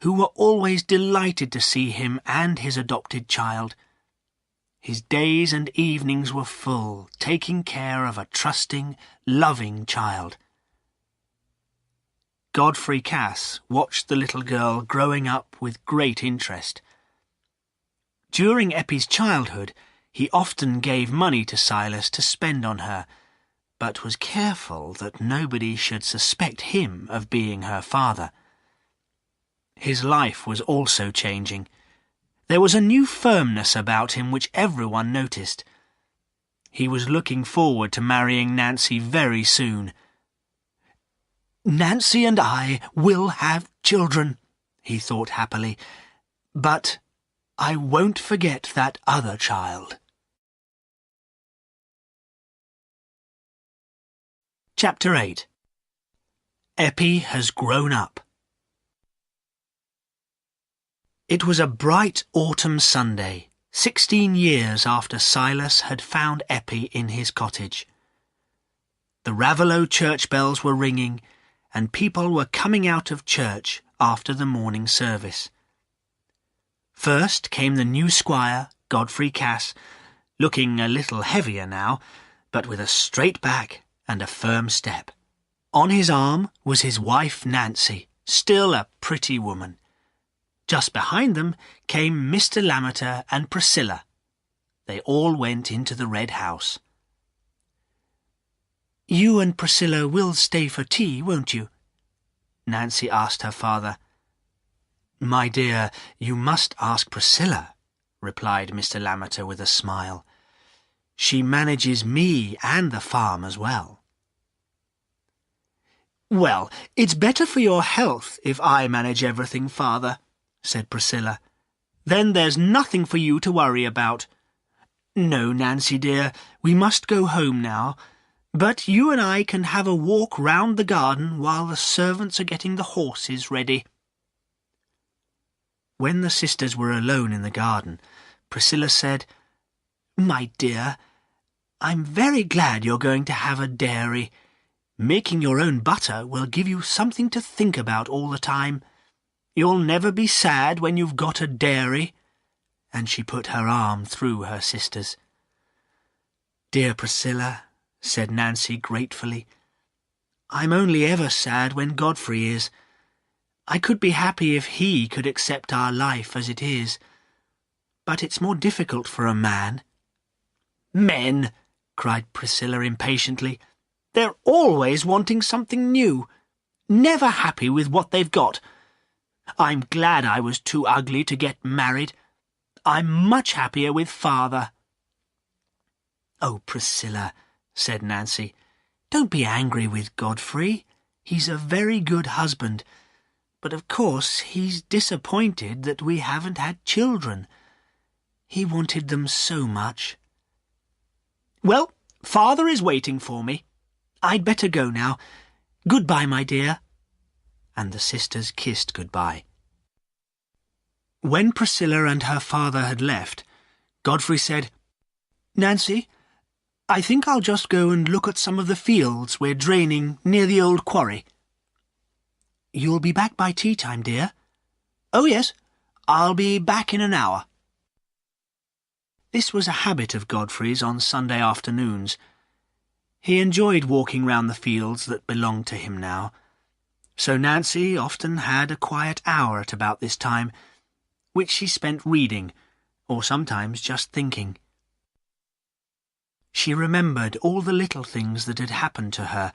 who were always delighted to see him and his adopted child. His days and evenings were full, taking care of a trusting, loving child. Godfrey Cass watched the little girl growing up with great interest. During Eppie's childhood, he often gave money to Silas to spend on her, but was careful that nobody should suspect him of being her father. His life was also changing. There was a new firmness about him which everyone noticed. He was looking forward to marrying Nancy very soon. "Nancy and I will have children," he thought happily, "but I won't forget that other child." Chapter 8. Eppie has grown up. It was a bright autumn Sunday, 16 years after Silas had found Eppie in his cottage. The Raveloe church bells were ringing, and people were coming out of church after the morning service. First came the new squire, Godfrey Cass, looking a little heavier now, but with a straight back and a firm step. On his arm was his wife Nancy, still a pretty woman. Just behind them came Mr. Lammeter and Priscilla. They all went into the red house. You and Priscilla will stay for tea, won't you?" Nancy asked her father. "My dear, you must ask Priscilla," replied Mr. Lammeter with a smile. "She manages me and the farm as well." "Well, it's better for your health if I manage everything, father," said Priscilla. "Then there's nothing for you to worry about. No, Nancy dear, we must go home now, but you and I can have a walk round the garden while the servants are getting the horses ready." When the sisters were alone in the garden, Priscilla said, "My dear, I'm very glad you're going to have a dairy. Making your own butter will give you something to think about all the time. You'll never be sad when you've got a dairy." And she put her arm through her sister's. "Dear Priscilla," said Nancy gratefully, "I'm only ever sad when Godfrey is. I could be happy if he could accept our life as it is. But it's more difficult for a man." "Men!" cried Priscilla impatiently. "They're always wanting something new, never happy with what they've got. I'm glad I was too ugly to get married. I'm much happier with father." "Oh, Priscilla," said Nancy, "don't be angry with Godfrey. He's a very good husband. But of course he's disappointed that we haven't had children. He wanted them so much." "Well, father is waiting for me. I'd better go now. Goodbye, my dear." And the sisters kissed goodbye. When Priscilla and her father had left, Godfrey said, "Nancy, I think I'll just go and look at some of the fields we're draining near the old quarry." "You'll be back by tea time, dear?" "Oh, yes. I'll be back in an hour." This was a habit of Godfrey's on Sunday afternoons. He enjoyed walking round the fields that belonged to him now. So Nancy often had a quiet hour at about this time, which she spent reading, or sometimes just thinking. She remembered all the little things that had happened to her,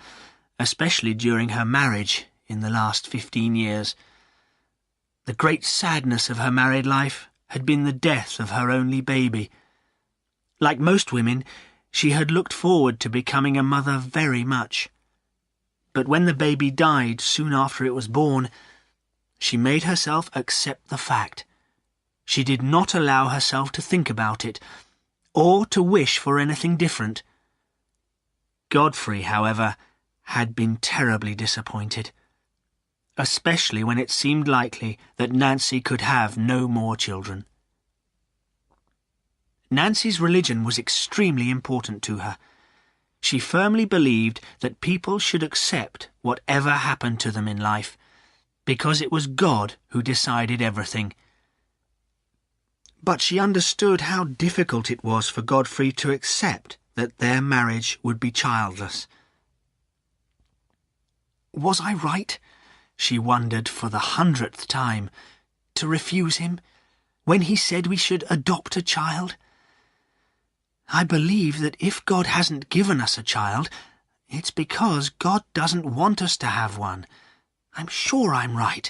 especially during her marriage in the last 15 years. The great sadness of her married life had been the death of her only baby. Like most women, she had looked forward to becoming a mother very much. But when the baby died soon after it was born, she made herself accept the fact. She did not allow herself to think about it, or to wish for anything different. Godfrey, however, had been terribly disappointed, especially when it seemed likely that Nancy could have no more children. Nancy's religion was extremely important to her. She firmly believed that people should accept whatever happened to them in life, because it was God who decided everything. But she understood how difficult it was for Godfrey to accept that their marriage would be childless. Was I right, she wondered for the 100th time, to refuse him when he said we should adopt a child? I believe that if God hasn't given us a child, it's because God doesn't want us to have one. I'm sure I'm right.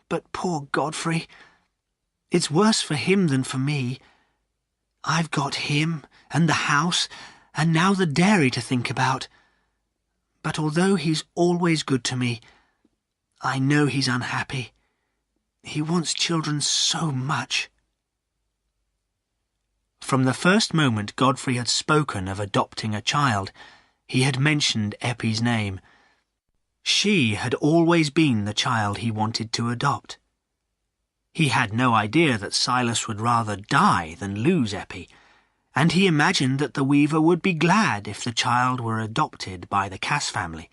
But poor Godfrey, it's worse for him than for me. I've got him and the house and now the dairy to think about. But although he's always good to me, I know he's unhappy. He wants children so much. From the first moment Godfrey had spoken of adopting a child, he had mentioned Eppie's name. She had always been the child he wanted to adopt. He had no idea that Silas would rather die than lose Eppie, and he imagined that the weaver would be glad if the child were adopted by the Cass family.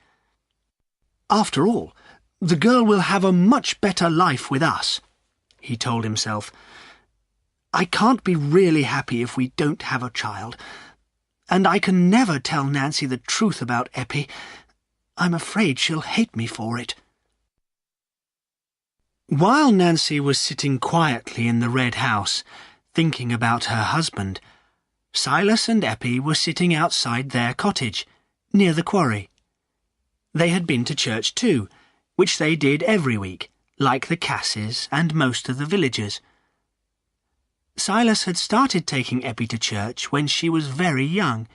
"After all, the girl will have a much better life with us," he told himself. "I can't be really happy if we don't have a child, and I can never tell Nancy the truth about Eppie. I'm afraid she'll hate me for it." While Nancy was sitting quietly in the red house, thinking about her husband, Silas and Eppie were sitting outside their cottage, near the quarry. They had been to church too, which they did every week, like the Casses and most of the villagers. Silas had started taking Eppie to church when she was very young,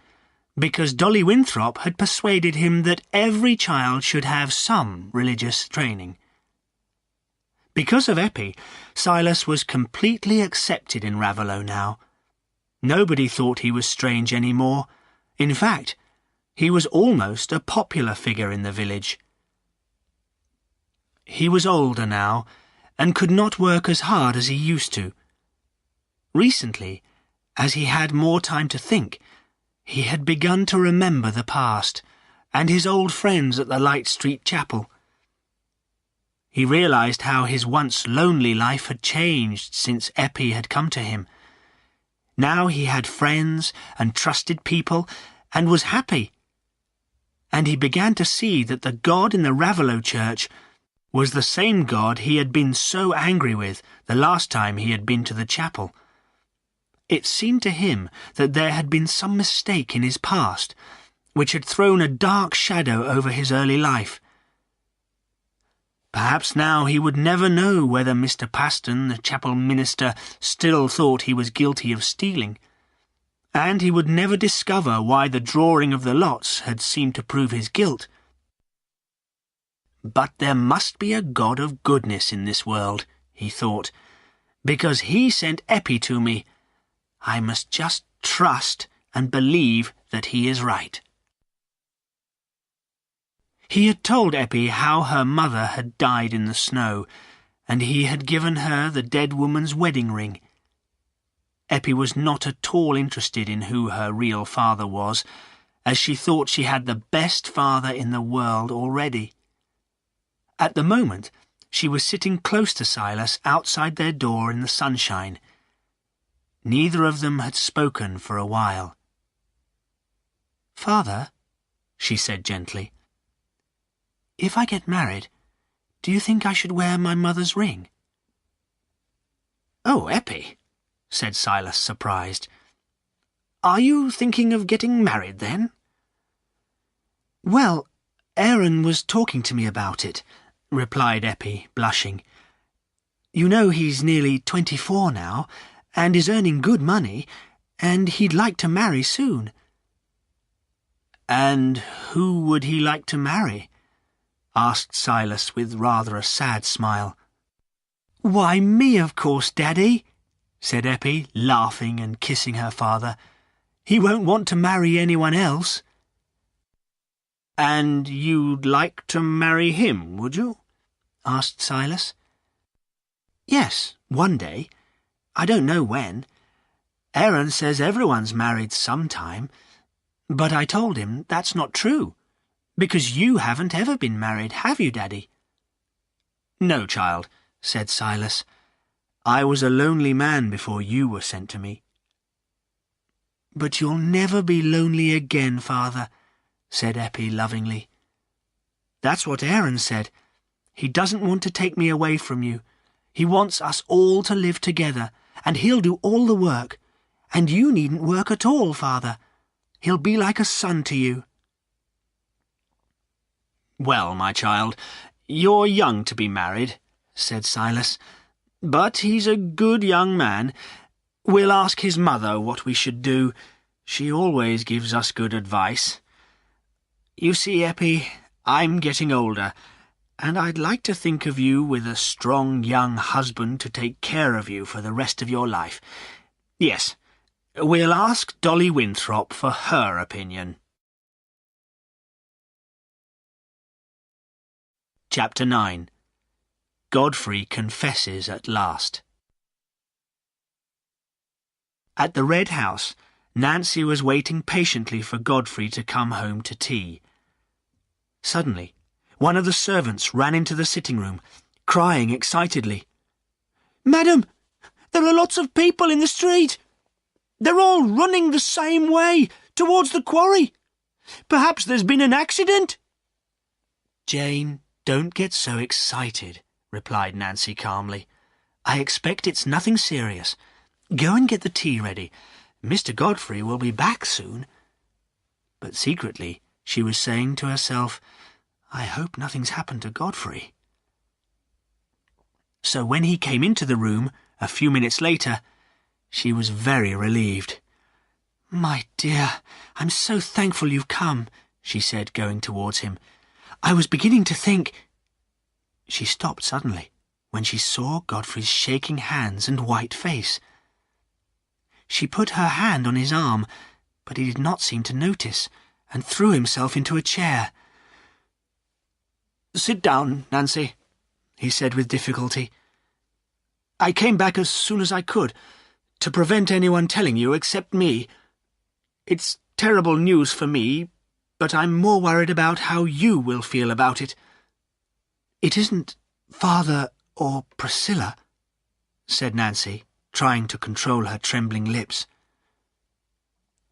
because Dolly Winthrop had persuaded him that every child should have some religious training. Because of Eppie, Silas was completely accepted in Raveloe now. Nobody thought he was strange any more. In fact, he was almost a popular figure in the village. He was older now, and could not work as hard as he used to. Recently, as he had more time to think, he had begun to remember the past, and his old friends at the Light Street Chapel. He realized how his once lonely life had changed since Eppie had come to him. Now he had friends and trusted people, and was happy. And he began to see that the God in the Raveloe church was the same God he had been so angry with the last time he had been to the chapel. It seemed to him that there had been some mistake in his past, which had thrown a dark shadow over his early life. Perhaps now he would never know whether Mr. Paston, the chapel minister, still thought he was guilty of stealing, and he would never discover why the drawing of the lots had seemed to prove his guilt. But there must be a God of goodness in this world, he thought, because he sent Eppie to me. I must just trust and believe that he is right. He had told Eppie how her mother had died in the snow, and he had given her the dead woman's wedding ring. Eppie was not at all interested in who her real father was, as she thought she had the best father in the world already. At the moment, she was sitting close to Silas outside their door in the sunshine. Neither of them had spoken for a while. "Father," she said gently, "if I get married, do you think I should wear my mother's ring?" "Oh, Eppie," said Silas, surprised. "Are you thinking of getting married, then?" "Well, Aaron was talking to me about it," replied Eppie, blushing. "You know he's nearly 24 now, and is earning good money, and he'd like to marry soon." "And who would he like to marry?" asked Silas with rather a sad smile. "Why, me, of course, Daddy," said Eppie, laughing and kissing her father. "He won't want to marry anyone else." "And you'd like to marry him, would you?" asked Silas. "Yes, one day. I don't know when. Aaron says everyone's married sometime, but I told him that's not true, because you haven't ever been married, have you, Daddy?" "No, child," said Silas. "I was a lonely man before you were sent to me." "But you'll never be lonely again, Father," said Eppie lovingly. "That's what Aaron said. He doesn't want to take me away from you. He wants us all to live together, and he'll do all the work. And you needn't work at all, Father. He'll be like a son to you." "Well, my child, you're young to be married," said Silas. "But he's a good young man. We'll ask his mother what we should do. She always gives us good advice. You see, Eppie, I'm getting older, and I'd like to think of you with a strong young husband to take care of you for the rest of your life. Yes, we'll ask Dolly Winthrop for her opinion." Chapter 9. Godfrey confesses at last. At the Red House, Nancy was waiting patiently for Godfrey to come home to tea. Suddenly, one of the servants ran into the sitting room, crying excitedly, "Madam, there are lots of people in the street. They're all running the same way, towards the quarry. Perhaps there's been an accident." "Jane, don't get so excited," replied Nancy calmly. "I expect it's nothing serious. Go and get the tea ready. Mr. Godfrey will be back soon." But secretly, She was saying to herself, "I hope nothing's happened to Godfrey." So when he came into the room a few minutes later, she was very relieved. "My dear, I'm so thankful you've come," she said, going towards him. "I was beginning to think—" She stopped suddenly when she saw Godfrey's shaking hands and white face. She put her hand on his arm, but he did not seem to notice, and threw himself into a chair. "Sit down, Nancy," he said with difficulty. "I came back as soon as I could, to prevent anyone telling you except me. It's terrible news for me, but I'm more worried about how you will feel about it." "It isn't Father or Priscilla?" said Nancy, trying to control her trembling lips.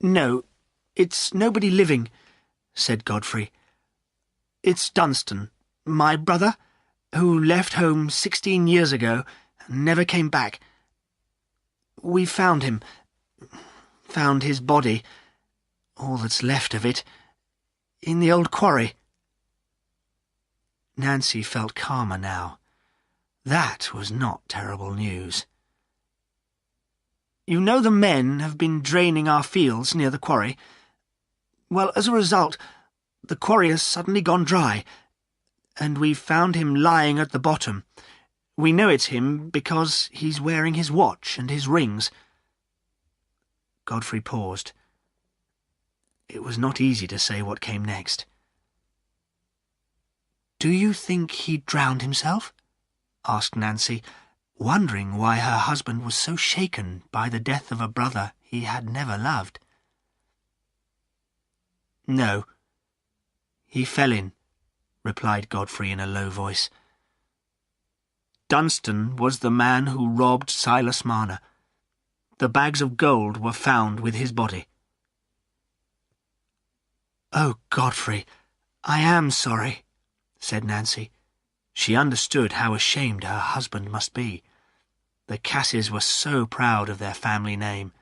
"No, it's nobody living," said Godfrey. "It's Dunstan, my brother, who left home 16 years ago and never came back. We found him, found his body, all that's left of it, in the old quarry." Nancy felt calmer now. That was not terrible news. "You know the men have been draining our fields near the quarry? Well, as a result, the quarry has suddenly gone dry, and we've found him lying at the bottom. We know it's him because he's wearing his watch and his rings." Godfrey paused. It was not easy to say what came next. "Do you think he drowned himself?" asked Nancy, wondering why her husband was so shaken by the death of a brother he had never loved. "No, he fell in," replied Godfrey in a low voice. "Dunstan was the man who robbed Silas Marner. The bags of gold were found with his body." "Oh, Godfrey, I am sorry," said Nancy. She understood how ashamed her husband must be. The Casses were so proud of their family name.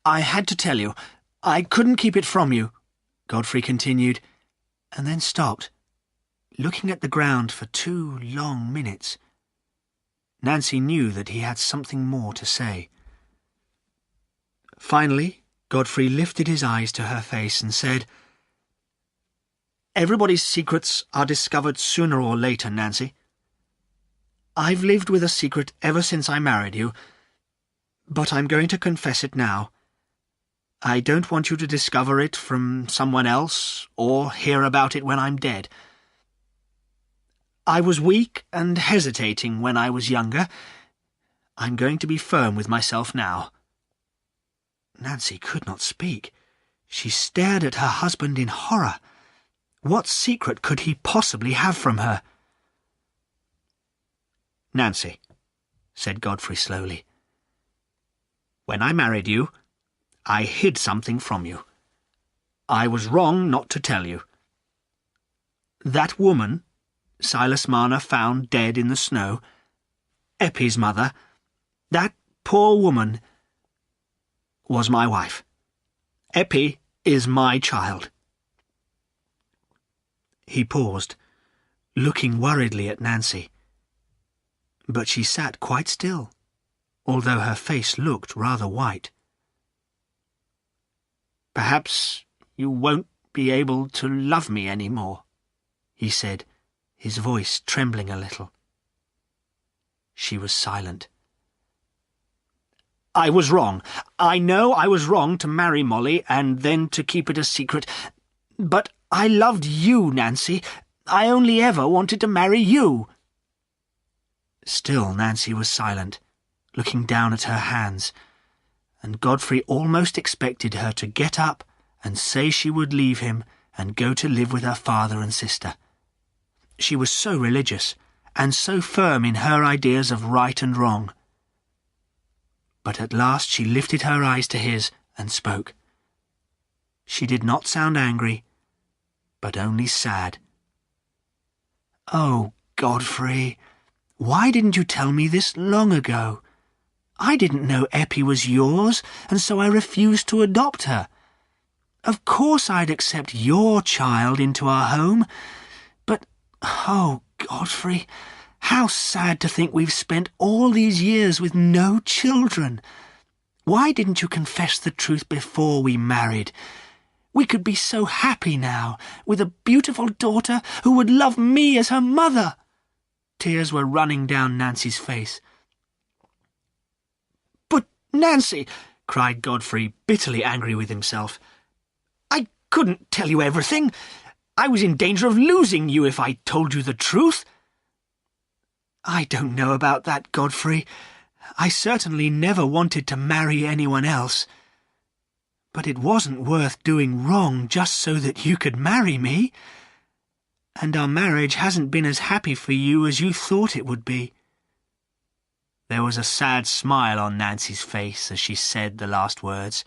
"I had to tell you. I couldn't keep it from you," Godfrey continued, and then stopped, looking at the ground for 2 long minutes. Nancy knew that he had something more to say. Finally, Godfrey lifted his eyes to her face and said, "Everybody's secrets are discovered sooner or later, Nancy. I've lived with a secret ever since I married you, but I'm going to confess it now. I don't want you to discover it from someone else or hear about it when I'm dead. I was weak and hesitating when I was younger. I'm going to be firm with myself now." Nancy could not speak. She stared at her husband in horror. What secret could he possibly have from her? "Nancy," said Godfrey slowly, "when I married you, I hid something from you. I was wrong not to tell you. That woman Silas Marner found dead in the snow, Eppie's mother, that poor woman was my wife. Eppie is my child." He paused, looking worriedly at Nancy. But she sat quite still, although her face looked rather white. "Perhaps you won't be able to love me any more," he said, his voice trembling a little. She was silent. "I was wrong. I know I was wrong to marry Molly and then to keep it a secret. But I loved you, Nancy. I only ever wanted to marry you." Still Nancy was silent, looking down at her hands, and Godfrey almost expected her to get up and say she would leave him and go to live with her father and sister. She was so religious and so firm in her ideas of right and wrong. But at last she lifted her eyes to his and spoke. She did not sound angry, but only sad. "Oh, Godfrey, why didn't you tell me this long ago? I didn't know Eppie was yours, and so I refused to adopt her. Of course I'd accept your child into our home. But, oh, Godfrey, how sad to think we've spent all these years with no children. Why didn't you confess the truth before we married? We could be so happy now, with a beautiful daughter who would love me as her mother. Tears were running down Nancy's face. But, Nancy, cried Godfrey, bitterly angry with himself, I couldn't tell you everything. I was in danger of losing you if I told you the truth. I don't know about that, Godfrey. I certainly never wanted to marry anyone else. But it wasn't worth doing wrong just so that you could marry me. And our marriage hasn't been as happy for you as you thought it would be. There was a sad smile on Nancy's face as she said the last words.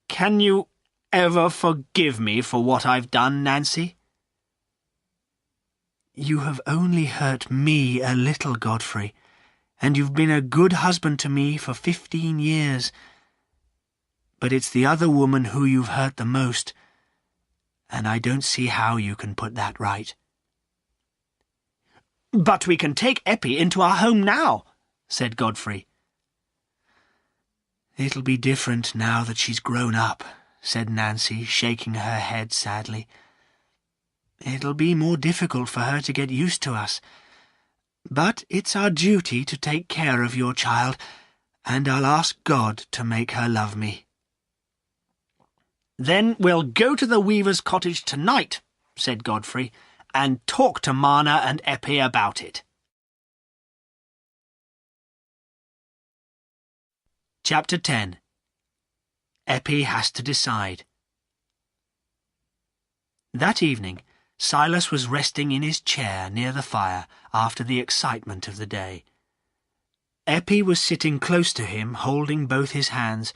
Can you ever forgive me for what I've done, Nancy? You have only hurt me a little, Godfrey, and you've been a good husband to me for 15 years. But it's the other woman who you've hurt the most, and I don't see how you can put that right. But we can take Eppie into our home now, said Godfrey. It'll be different now that she's grown up, said Nancy, shaking her head sadly. It'll be more difficult for her to get used to us. But it's our duty to take care of your child, and I'll ask God to make her love me. Then we'll go to the weaver's cottage tonight, said Godfrey, and talk to Marner and Eppie about it. Chapter 10. Eppie has to decide. That evening, Silas was resting in his chair near the fire after the excitement of the day. Eppie was sitting close to him, holding both his hands,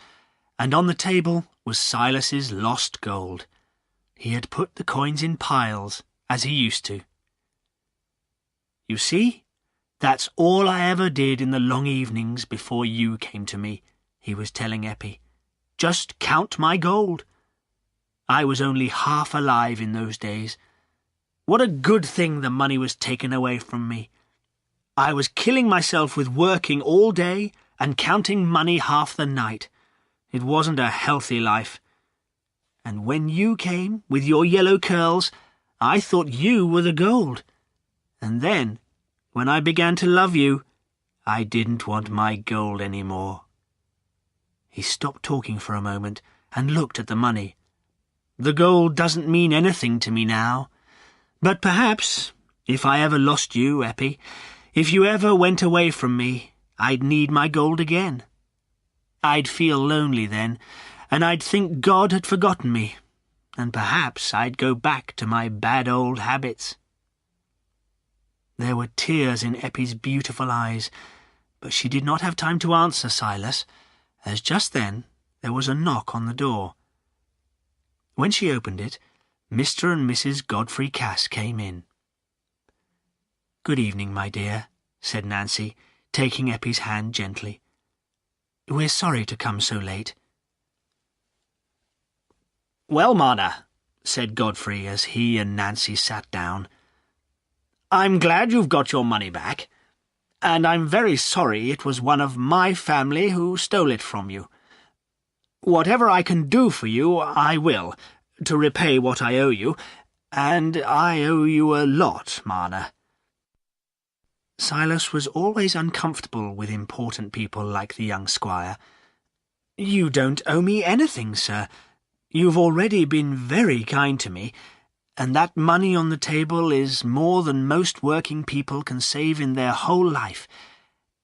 and on the table was Silas's lost gold. He had put the coins in piles, as he used to. You see, that's all I ever did in the long evenings before you came to me, he was telling Eppie. Just count my gold. I was only half alive in those days. What a good thing the money was taken away from me. I was killing myself with working all day and counting money half the night. It wasn't a healthy life. And when you came with your yellow curls, I thought you were the gold. And then, when I began to love you, I didn't want my gold any more. He stopped talking for a moment and looked at the money. The gold doesn't mean anything to me now. But perhaps, if I ever lost you, Eppie, if you ever went away from me, I'd need my gold again. I'd feel lonely then, and I'd think God had forgotten me, and perhaps I'd go back to my bad old habits. There were tears in Eppie's beautiful eyes, but she did not have time to answer Silas, as just then there was a knock on the door. When she opened it, Mr. and Mrs. Godfrey Cass came in. "Good evening, my dear," said Nancy, taking Eppie's hand gently. "We're sorry to come so late." "Well, Marner," said Godfrey as he and Nancy sat down, "I'm glad you've got your money back, and I'm very sorry it was one of my family who stole it from you. Whatever I can do for you, I will, to repay what I owe you, and I owe you a lot, Marner." Silas was always uncomfortable with important people like the young squire. "You don't owe me anything, sir. You've already been very kind to me, and that money on the table is more than most working people can save in their whole life.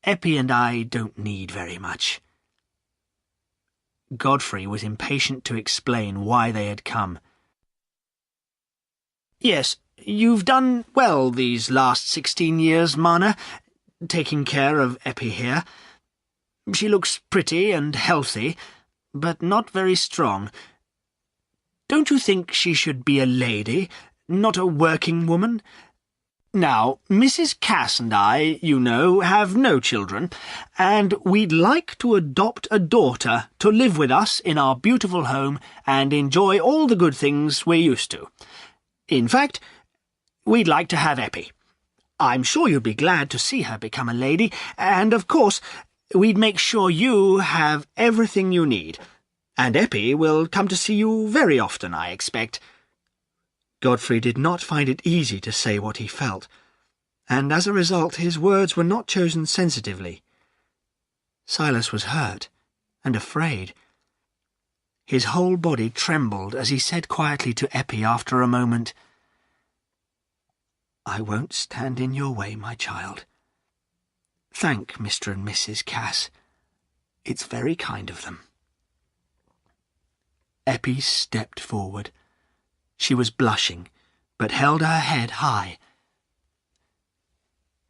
Eppie and I don't need very much." Godfrey was impatient to explain why they had come. "Yes, you've done well these last 16 years, Marner, taking care of Eppie here. She looks pretty and healthy, but not very strong. Don't you think she should be a lady, not a working woman? Now, Mrs. Cass and I, you know, have no children, and we'd like to adopt a daughter to live with us in our beautiful home and enjoy all the good things we're used to. In fact, we'd like to have Eppie. I'm sure you'd be glad to see her become a lady, and of course, we'd make sure you have everything you need. And Eppie will come to see you very often, I expect." Godfrey did not find it easy to say what he felt, and as a result his words were not chosen sensitively. Silas was hurt and afraid. His whole body trembled as he said quietly to Eppie after a moment, "I won't stand in your way, my child. Thank Mr. and Mrs. Cass. It's very kind of them." Eppie stepped forward. She was blushing, but held her head high.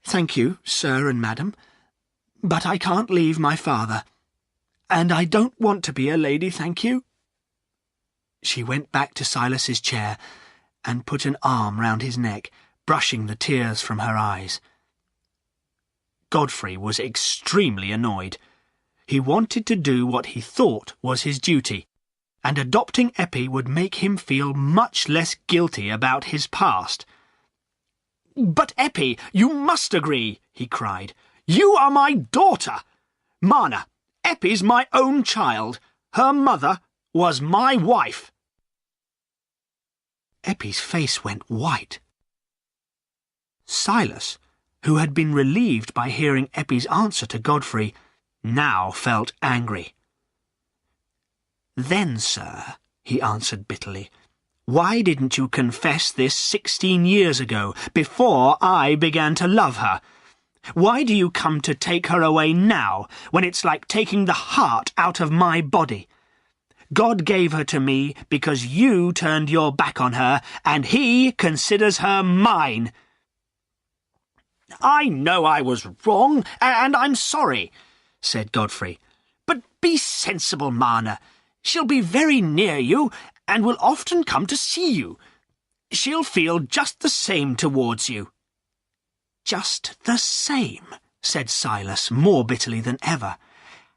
"Thank you, sir and madam, but I can't leave my father, and I don't want to be a lady, thank you." She went back to Silas's chair and put an arm round his neck, brushing the tears from her eyes. Godfrey was extremely annoyed. He wanted to do what he thought was his duty, and adopting Eppie would make him feel much less guilty about his past. "But Eppie, you must agree," he cried. "You are my daughter. Marner, Eppie's my own child. Her mother was my wife." Eppie's face went white. Silas, who had been relieved by hearing Eppie's answer to Godfrey, now felt angry. "Then, sir," he answered bitterly, "why didn't you confess this 16 years ago, before I began to love her? Why do you come to take her away now, when it's like taking the heart out of my body? God gave her to me because you turned your back on her, and he considers her mine." "I know I was wrong, and I'm sorry," said Godfrey. "But be sensible, Marner. She'll be very near you, and will often come to see you. She'll feel just the same towards you." "Just the same," said Silas, more bitterly than ever.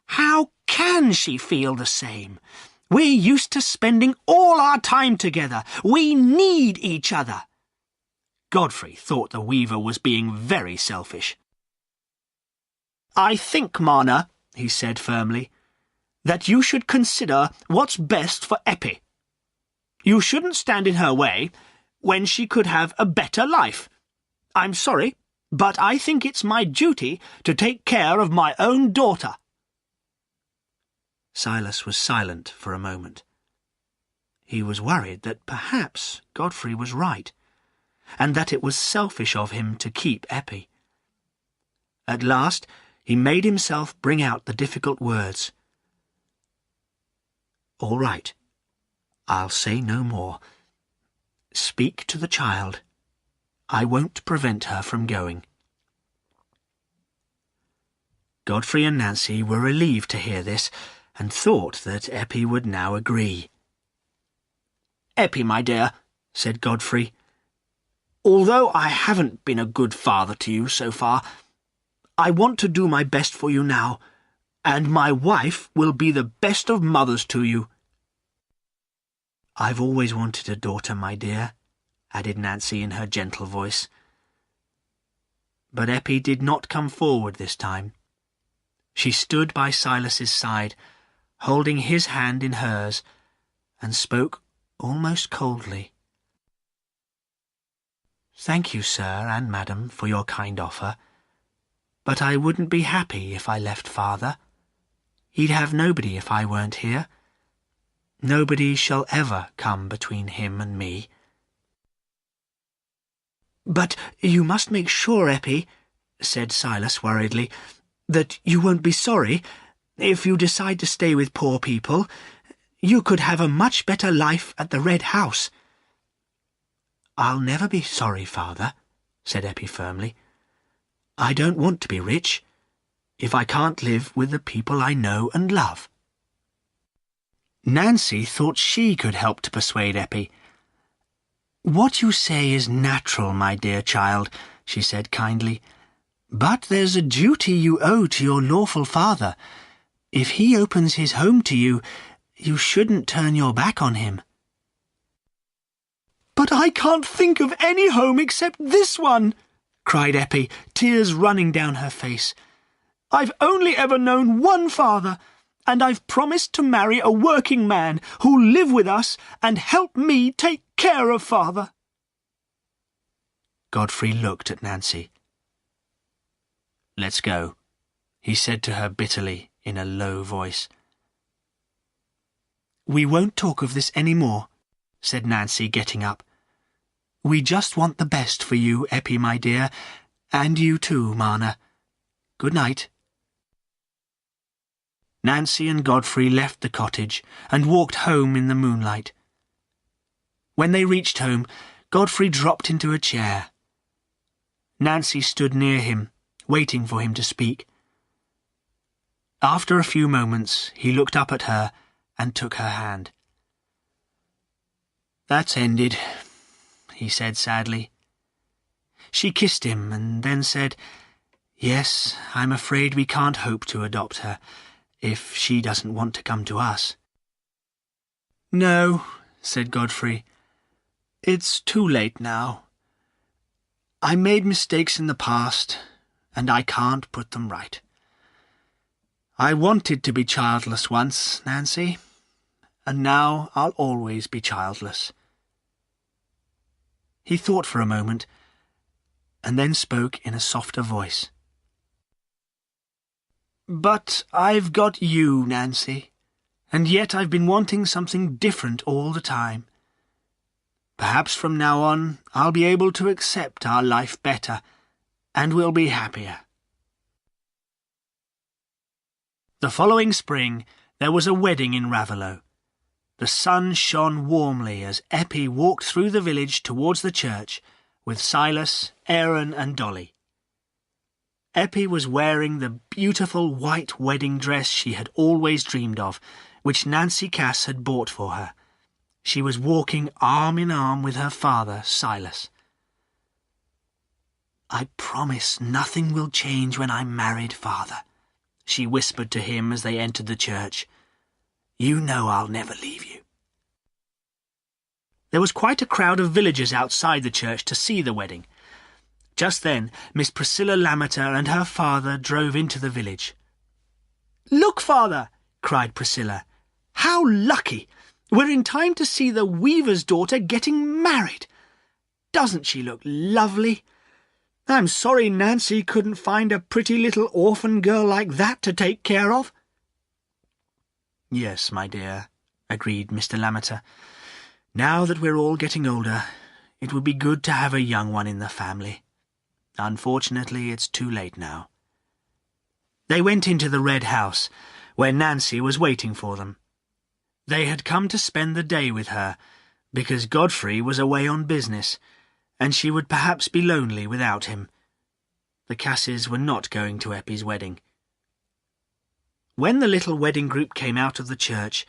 "How can she feel the same? We're used to spending all our time together. We need each other." Godfrey thought the weaver was being very selfish. "I think, Marner," he said firmly, "that you should consider what's best for Eppie. You shouldn't stand in her way when she could have a better life. I'm sorry, but I think it's my duty to take care of my own daughter." Silas was silent for a moment. He was worried that perhaps Godfrey was right, and that it was selfish of him to keep Eppie. At last he made himself bring out the difficult words. "All right. I'll say no more. Speak to the child. I won't prevent her from going." Godfrey and Nancy were relieved to hear this, and thought that Eppie would now agree. "Eppie, my dear," said Godfrey, "although I haven't been a good father to you so far, I want to do my best for you now, and my wife will be the best of mothers to you." "I've always wanted a daughter, my dear," added Nancy in her gentle voice. But Eppie did not come forward this time. She stood by Silas's side, holding his hand in hers, and spoke almost coldly. "Thank you, sir and madam, for your kind offer, but I wouldn't be happy if I left father. He'd have nobody if I weren't here. Nobody shall ever come between him and me." "But you must make sure, Eppie," said Silas worriedly, "that you won't be sorry. If you decide to stay with poor people, you could have a much better life at the Red House." "I'll never be sorry, father," said Eppie firmly. "I don't want to be rich, if I can't live with the people I know and love." Nancy thought she could help to persuade Eppie. "What you say is natural, my dear child, she said kindly. "But there's a duty you owe to your lawful father. If he opens his home to you, you shouldn't turn your back on him." "But I can't think of any home except this one," cried Eppie, tears running down her face. "I've only ever known one father, and I've promised to marry a working man who'll live with us and help me take care of father." Godfrey looked at Nancy. "Let's go," he said to her bitterly in a low voice. "We won't talk of this any more," said Nancy, getting up. "We just want the best for you, Eppie, my dear, and you too, Marner. Good night." Nancy and Godfrey left the cottage and walked home in the moonlight. When they reached home, Godfrey dropped into a chair. Nancy stood near him, waiting for him to speak. After a few moments, he looked up at her and took her hand. "That's ended," he said sadly. She kissed him and then said, "Yes, I'm afraid we can't hope to adopt her, if she doesn't want to come to us." "No," said Godfrey. "It's too late now. I made mistakes in the past, and I can't put them right. I wanted to be childless once, Nancy, and now I'll always be childless." He thought for a moment, and then spoke in a softer voice. "But I've got you, Nancy, and yet I've been wanting something different all the time. Perhaps from now on I'll be able to accept our life better, and we'll be happier." The following spring there was a wedding in Raveloe. The sun shone warmly as Eppie walked through the village towards the church with Silas, Aaron and Dolly. Eppie was wearing the beautiful white wedding dress she had always dreamed of, which Nancy Cass had bought for her. She was walking arm in arm with her father, Silas. "I promise nothing will change when I'm married, father," she whispered to him as they entered the church. "You know I'll never leave you." There was quite a crowd of villagers outside the church to see the wedding. Just then, Miss Priscilla Lammeter and her father drove into the village. "Look, father!" cried Priscilla. "How lucky! We're in time to see the weaver's daughter getting married. Doesn't she look lovely? I'm sorry Nancy couldn't find a pretty little orphan girl like that to take care of." "Yes, my dear," agreed Mr. Lammeter. "Now that we're all getting older, it would be good to have a young one in the family. Unfortunately, it's too late now." They went into the red house, where Nancy was waiting for them. They had come to spend the day with her, because Godfrey was away on business, and she would perhaps be lonely without him. The Casses were not going to Eppie's wedding. When the little wedding group came out of the church,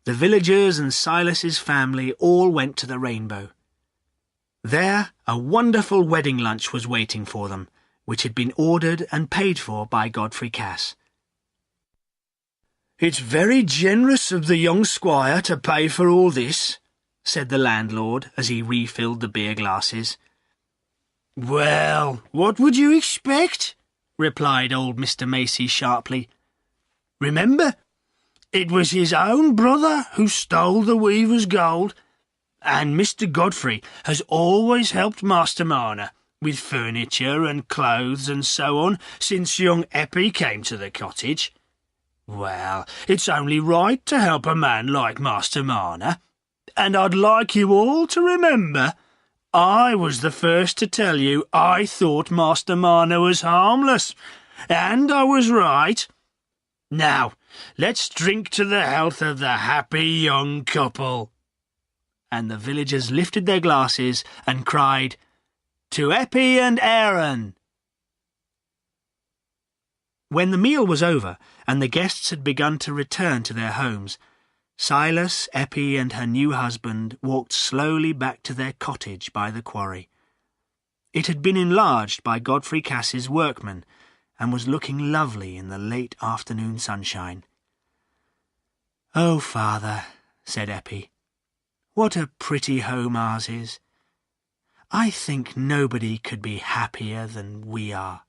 the villagers and Silas's family all went to the Rainbow. There, a wonderful wedding lunch was waiting for them, which had been ordered and paid for by Godfrey Cass. "It's very generous of the young squire to pay for all this," said the landlord as he refilled the beer glasses. "Well, what would you expect?" replied old Mr. Macy sharply. "Remember, it was his own brother who stole the weaver's gold, and Mr. Godfrey has always helped Master Marner with furniture and clothes and so on since young Eppie came to the cottage. Well, it's only right to help a man like Master Marner, and I'd like you all to remember I was the first to tell you I thought Master Marner was harmless, and I was right. Now, let's drink to the health of the happy young couple." And the villagers lifted their glasses and cried, "To Eppie and Aaron." When the meal was over and the guests had begun to return to their homes, Silas, Eppie and her new husband walked slowly back to their cottage by the quarry. It had been enlarged by Godfrey Cass's workmen and was looking lovely in the late afternoon sunshine. "Oh, father," said Eppie, "what a pretty home ours is. I think nobody could be happier than we are."